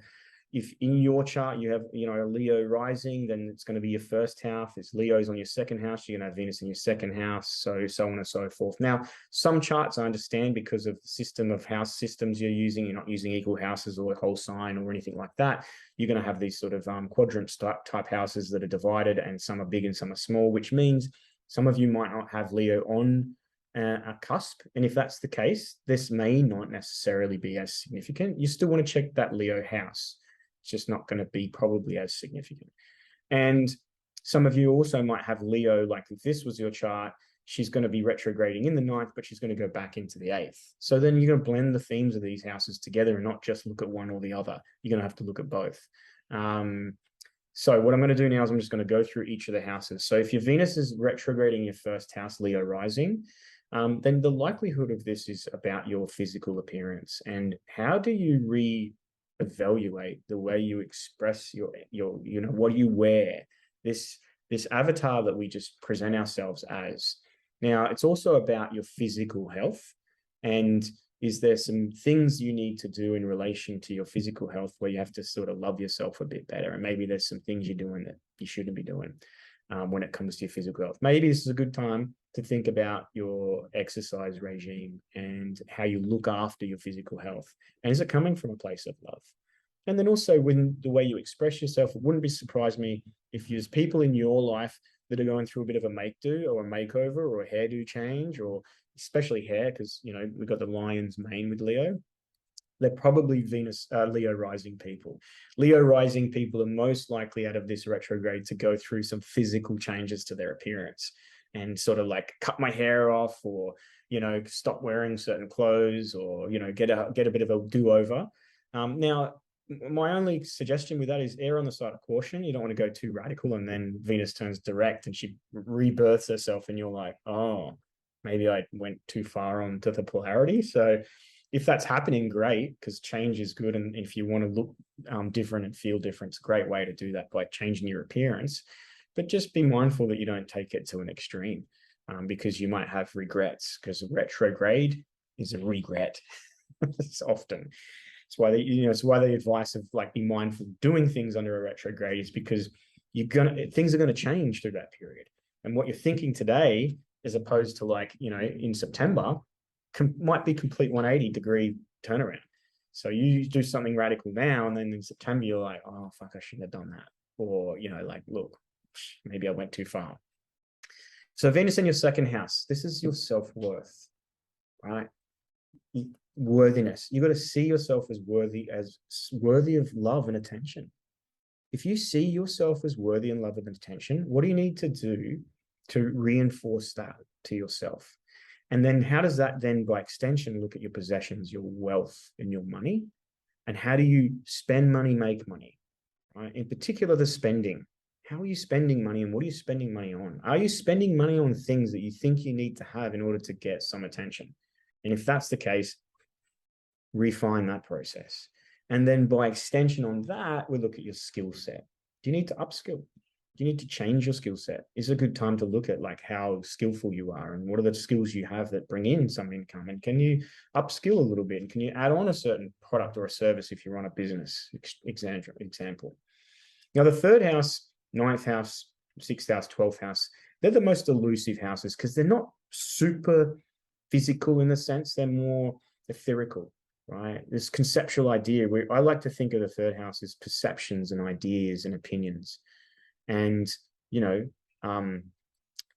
if in your chart you have, you know, a Leo rising, then it's going to be your first house. If Leo's on your second house, you're going to have Venus in your second house, so on and so forth. Now, some charts I understand, because of the system of house systems you're using, you're not using equal houses or a whole sign or anything like that. You're going to have these sort of quadrant type houses that are divided, and some are big and some are small, which means some of you might not have Leo on a cusp. And if that's the case, this may not necessarily be as significant. You still want to check that Leo house. It's just not going to be probably as significant. And some of you also might have Leo, like if this was your chart, she's going to be retrograding in the 9th, but she's going to go back into the 8th. So then you're going to blend the themes of these houses together and not just look at one or the other. You're going to have to look at both. So what I'm going to do now is I'm just going to go through each of the houses. So if your Venus is retrograding your first house, Leo rising, then the likelihood of this is about your physical appearance. And how do you evaluate the way you express your you know, what you wear, this avatar that we just present ourselves as. Now, it's also about your physical health, and is there some things you need to do in relation to your physical health where you have to sort of love yourself a bit better? And maybe there's some things you're doing that you shouldn't be doing when it comes to your physical health. Maybe this is a good time to think about your exercise regime and how you look after your physical health. And is it coming from a place of love? And then also when the way you express yourself, it wouldn't surprise me if there's people in your life that are going through a bit of a make do or a makeover or a hairdo change, or especially hair, because, you know, we've got the lion's mane with Leo. They're probably Leo rising people. Leo rising people are most likely out of this retrograde to go through some physical changes to their appearance and sort of like cut my hair off, or, you know, stop wearing certain clothes, or, you know, get a bit of a do-over. Now, my only suggestion with that is err on the side of caution. You don't want to go too radical and then Venus turns direct and she rebirths herself and you're like, oh, maybe I went too far onto the polarity. So if that's happening, great, because change is good. And if you want to look different and feel different, it's a great way to do that by changing your appearance. But just be mindful that you don't take it to an extreme, because you might have regrets, because retrograde is a regret. It's often. It's why it's why the advice of like be mindful of doing things under a retrograde is because things are gonna change through that period. And what you're thinking today, as opposed to like, you know, in September, might be complete 180-degree turnaround. So you do something radical now, and then in September you're like, oh fuck, I shouldn't have done that. Or, you know, like, look, maybe I went too far. So Venus in your second house, this is your self-worth, right? Worthiness. You got to see yourself as worthy of love and attention. If you see yourself as worthy and love and attention, what do you need to do to reinforce that to yourself? And then how does that then, by extension, look at your possessions, your wealth, and your money? And how do you spend money, make money? Right? In particular, the spending. How are you spending money, and what are you spending money on? Are you spending money on things that you think you need to have in order to get some attention? And if that's the case, refine that process. And then by extension on that, we look at your skill set. Do you need to upskill? Do you need to change your skill set? Is it a good time to look at like how skillful you are and what are the skills you have that bring in some income? And can you upskill a little bit? And can you add on a certain product or a service if you run a business? Example. Now, the third house, ninth house, sixth house, 12th house, they're the most elusive houses because they're not super physical in the sense, they're more etherical. Right? This conceptual idea where I like to think of the third house as perceptions and ideas and opinions, and, you know,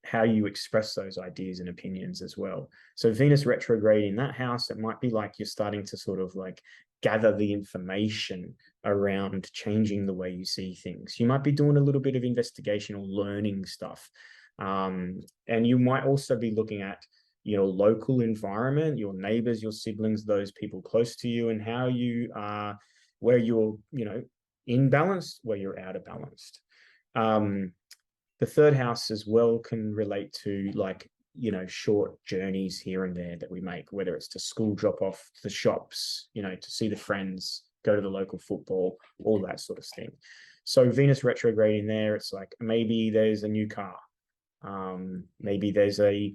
how you express those ideas and opinions as well. So Venus retrograde in that house, it might be like you're starting to sort of like gather the information around changing the way you see things. You might be doing a little bit of investigation or learning stuff. And you might also be looking at your local environment, your neighbors, your siblings, those people close to you, and how you are, where you're, you know, in balance, where you're out of balanced. The third house as well can relate to like, you know, short journeys here and there that we make, whether it's to school drop off, to the shops, you know, to see the friends, go to the local football, all that sort of thing. So Venus retrograde in there, it's like maybe there's a new car. Maybe there's a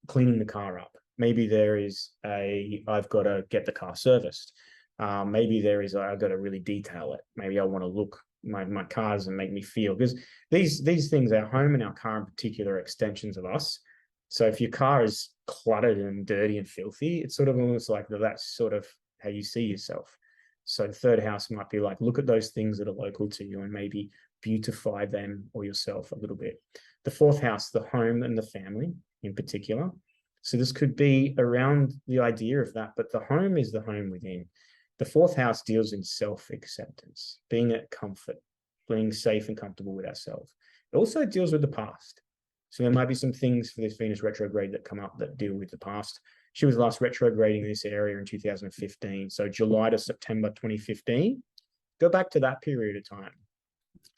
cleaning the car up. Maybe there is I've got to get the car serviced. Maybe there is I've got to really detail it. Maybe I want to look my cars and make me feel, because these things, our home and our car in particular, are extensions of us. So if your car is cluttered and dirty and filthy, it's sort of almost like that's sort of how you see yourself. So the third house might be like, look at those things that are local to you and maybe beautify them or yourself a little bit. The fourth house, the home and the family in particular. So this could be around the idea of that, but the home is the home within. The fourth house deals in self-acceptance, being at comfort, being safe and comfortable with ourselves. It also deals with the past. So there might be some things for this Venus retrograde that come up that deal with the past. She was last retrograding in this area in 2015. So July to September 2015. Go back to that period of time.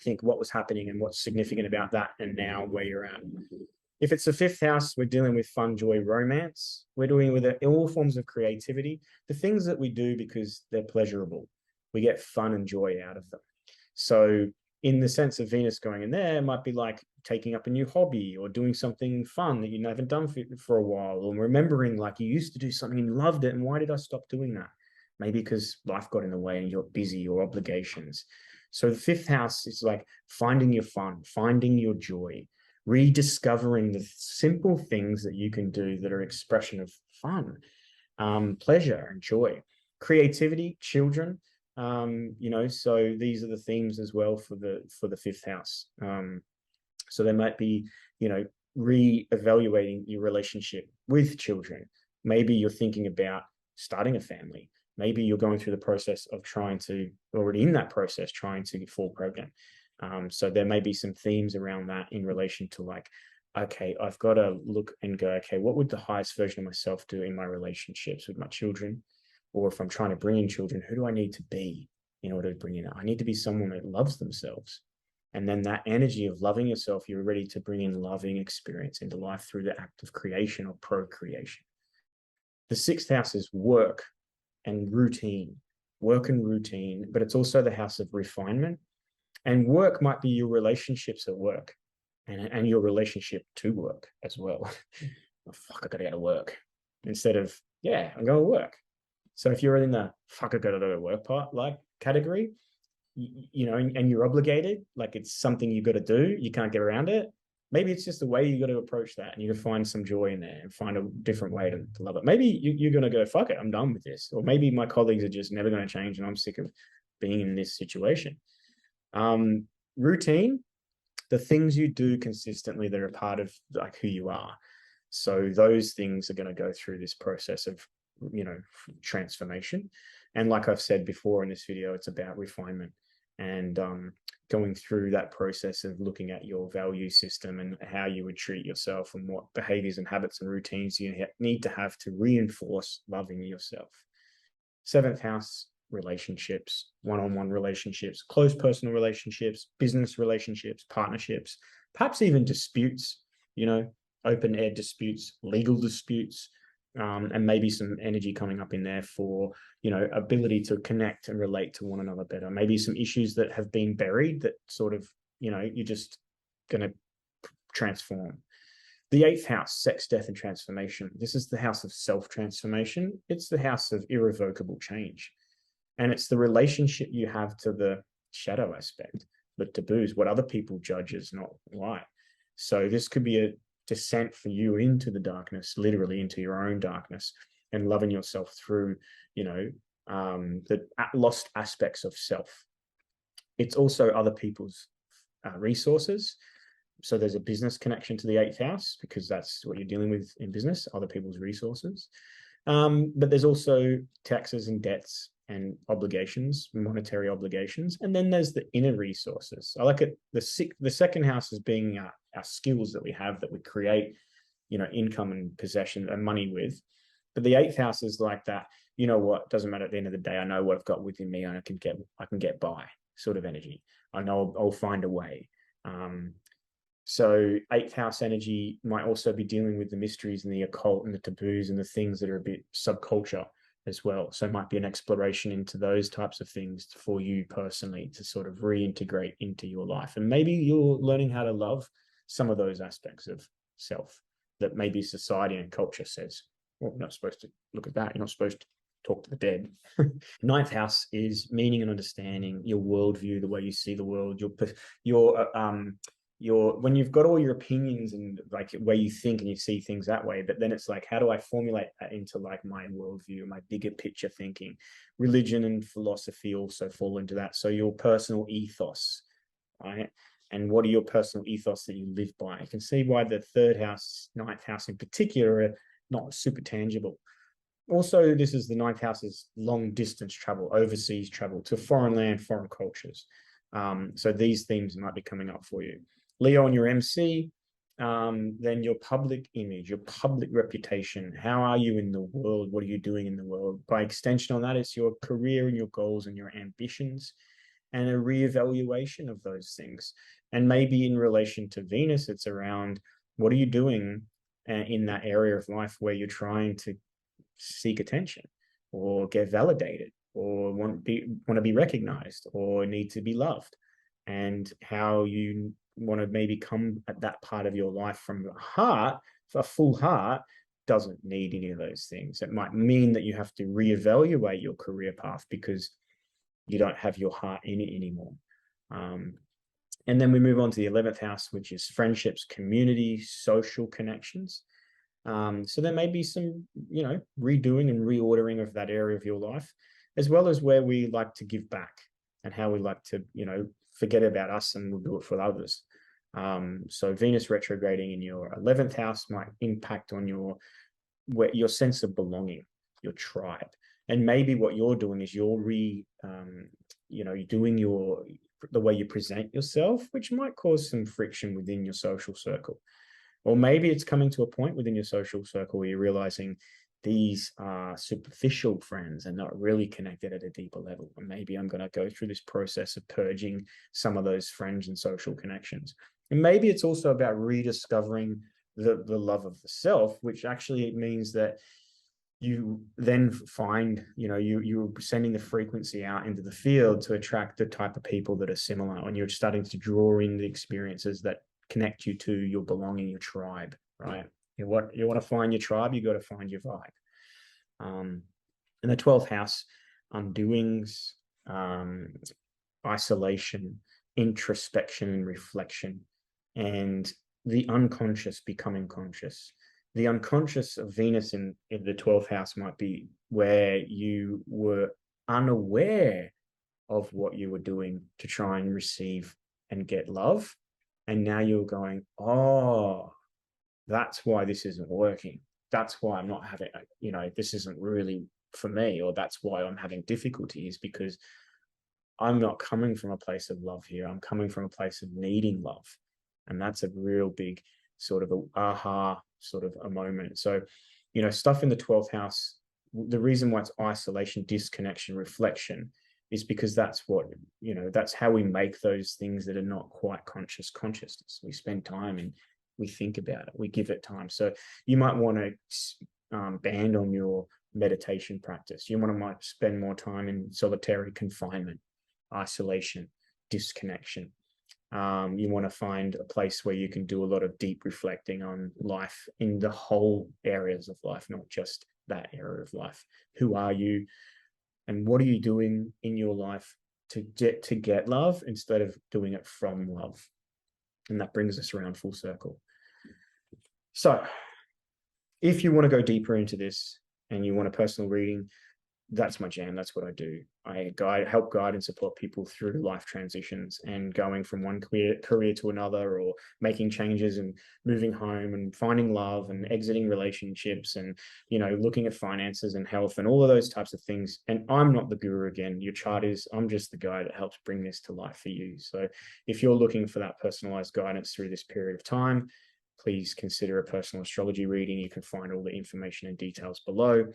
Think what was happening and what's significant about that and now where you're at. If it's the fifth house, we're dealing with fun, joy, romance. We're doing with all forms of creativity, the things that we do because they're pleasurable. We get fun and joy out of them. So in the sense of Venus going in there, it might be like taking up a new hobby or doing something fun that you haven't done for a while, or remembering like you used to do something and loved it, and why did I stop doing that? Maybe because life got in the way and you're busy or obligations. So the fifth house is like finding your fun, finding your joy, rediscovering the simple things that you can do that are expression of fun, pleasure and joy, creativity, children. So these are the themes as well for the fifth house. So there might be, re-evaluating your relationship with children. Maybe you're thinking about starting a family. Maybe you're going through the process of already in that process, trying to fall pregnant. So there may be some themes around that in relation to like, okay, I've got to look and go, okay, what would the highest version of myself do in my relationships with my children? Or if I'm trying to bring in children, who do I need to be in order to bring in? I need to be someone that loves themselves. And then that energy of loving yourself, you're ready to bring in loving experience into life through the act of creation or procreation. The sixth house is work and routine, but it's also the house of refinement. And work might be your relationships at work and your relationship to work as well. Oh, fuck, I gotta go to work. Instead of, yeah, I'm going to work. So if you're in the fuck, I gotta go to work part like category, and you're obligated, like it's something you got to do, you can't get around it. Maybe it's just the way you got to approach that, and you can find some joy in there and find a different way to love it. Maybe you're going to go, fuck it, I'm done with this. Or maybe my colleagues are just never going to change and I'm sick of being in this situation. Routine, the things you do consistently that are part of like who you are. So those things are going to go through this process of, transformation. And like I've said before in this video, it's about refinement and going through that process of looking at your value system and how you would treat yourself and what behaviors and habits and routines you need to have to reinforce loving yourself. Seventh house, relationships, one-on-one relationships, close personal relationships, business relationships, partnerships, perhaps even disputes, open air disputes, legal disputes, and maybe some energy coming up in there for, ability to connect and relate to one another better. Maybe some issues that have been buried that sort of, you're just going to transform. The eighth house, sex, death, and transformation. This is the house of self-transformation. It's the house of irrevocable change. And it's the relationship you have to the shadow aspect, the taboos, what other people judge as not right. So this could be a descent for you into the darkness, literally into your own darkness, and loving yourself through, the lost aspects of self. It's also other people's resources. So there's a business connection to the eighth house because that's what you're dealing with in business, other people's resources. But there's also taxes and debts and obligations, monetary obligations. And then there's the inner resources. I like it. The second house is being our skills that we have that we create, income and possession and money with. But the eighth house is like that, what, doesn't matter at the end of the day. I know what I've got within me and I can get by sort of energy. I know I'll find a way. So eighth house energy might also be dealing with the mysteries and the occult and the taboos and the things that are a bit subculture as well. So it might be an exploration into those types of things for you personally to sort of reintegrate into your life. And maybe you're learning how to love some of those aspects of self that maybe society and culture says, well, you're not supposed to look at that. You're not supposed to talk to the dead. Ninth house is meaning and understanding, your worldview, the way you see the world, when you've got all your opinions and like where you think and you see things that way, but then it's like, how do I formulate that into like my worldview, my bigger picture thinking? Religion and philosophy also fall into that. So your personal ethos, right? And what are your personal ethos that you live by? You can see why the third house, ninth house in particular, are not super tangible. Also, this is the ninth house is long distance travel, overseas travel to foreign land, foreign cultures. So these themes might be coming up for you. Leo on your MC, then your public image, your public reputation. How are you in the world? What are you doing in the world? By extension on that, it's your career and your goals and your ambitions and a reevaluation of those things. And maybe in relation to Venus, it's around what are you doing in that area of life where you're trying to seek attention or get validated or want to be recognized or need to be loved. and how you want to maybe come at that part of your life from your heart. For a full heart doesn't need any of those things. It might mean that you have to reevaluate your career path because you don't have your heart in it anymore. And then we move on to the 11th house, which is friendships, community, social connections. So there may be some, redoing and reordering of that area of your life, as well as where we like to give back and how we like to, forget about us and we'll do it for others. So Venus retrograding in your 11th house might impact on your sense of belonging, your tribe. And maybe what you're doing is you're doing the way you present yourself, which might cause some friction within your social circle. Or maybe it's coming to a point within your social circle where you're realizing these are superficial friends and not really connected at a deeper level. And maybe I'm going to go through this process of purging some of those friends and social connections. And maybe it's also about rediscovering the love of the self, which actually means that you then find, you're sending the frequency out into the field to attract the type of people that are similar, and you're starting to draw in the experiences that connect you to your belonging, your tribe, right? You want to find your tribe, you got to find your vibe. And the 12th house, undoings, isolation, introspection and reflection, and the unconscious becoming conscious. The unconscious of Venus in the 12th house might be where you were unaware of what you were doing to try and receive and get love. And now you're going, oh, that's why this isn't working. That's why I'm not having, this isn't really for me, or that's why I'm having difficulties, because I'm not coming from a place of love here. I'm coming from a place of needing love. And that's a real big sort of a aha sort of a moment. So, stuff in the 12th house, the reason why it's isolation, disconnection, reflection is because that's what, that's how we make those things that are not quite consciousness. We spend time and we think about it. We give it time. So you might want to band on your meditation practice. You might spend more time in solitary confinement, isolation, disconnection. You want to find a place where you can do a lot of deep reflecting on life in the whole areas of life, not just that area of life. Who are you? And what are you doing in your life to get love instead of doing it from love? And that brings us around full circle. So if you want to go deeper into this and you want a personal reading, that's my jam. That's what I do. I help guide and support people through life transitions and going from one career to another, or making changes and moving home and finding love and exiting relationships and, looking at finances and health and all of those types of things. And I'm not the guru again. Your chart is, I'm just the guy that helps bring this to life for you. So if you're looking for that personalized guidance through this period of time, please consider a personal astrology reading. You can find all the information and details below.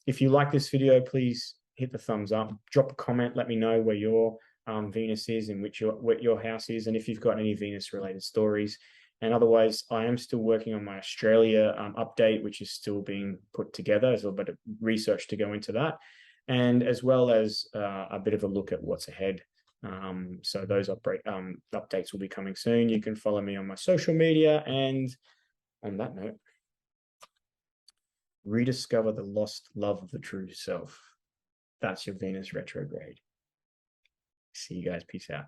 If you like this video, please hit the thumbs up, drop a comment, let me know where your Venus is and what your house is, and if you've got any Venus related stories. And otherwise, I am still working on my Australia update, which is still being put together. There's a little bit of research to go into that, and as well as a bit of a look at what's ahead. So those updates will be coming soon. You can follow me on my social media, and on that note, rediscover the lost love of the true self. That's your Venus retrograde. See you guys. Peace out.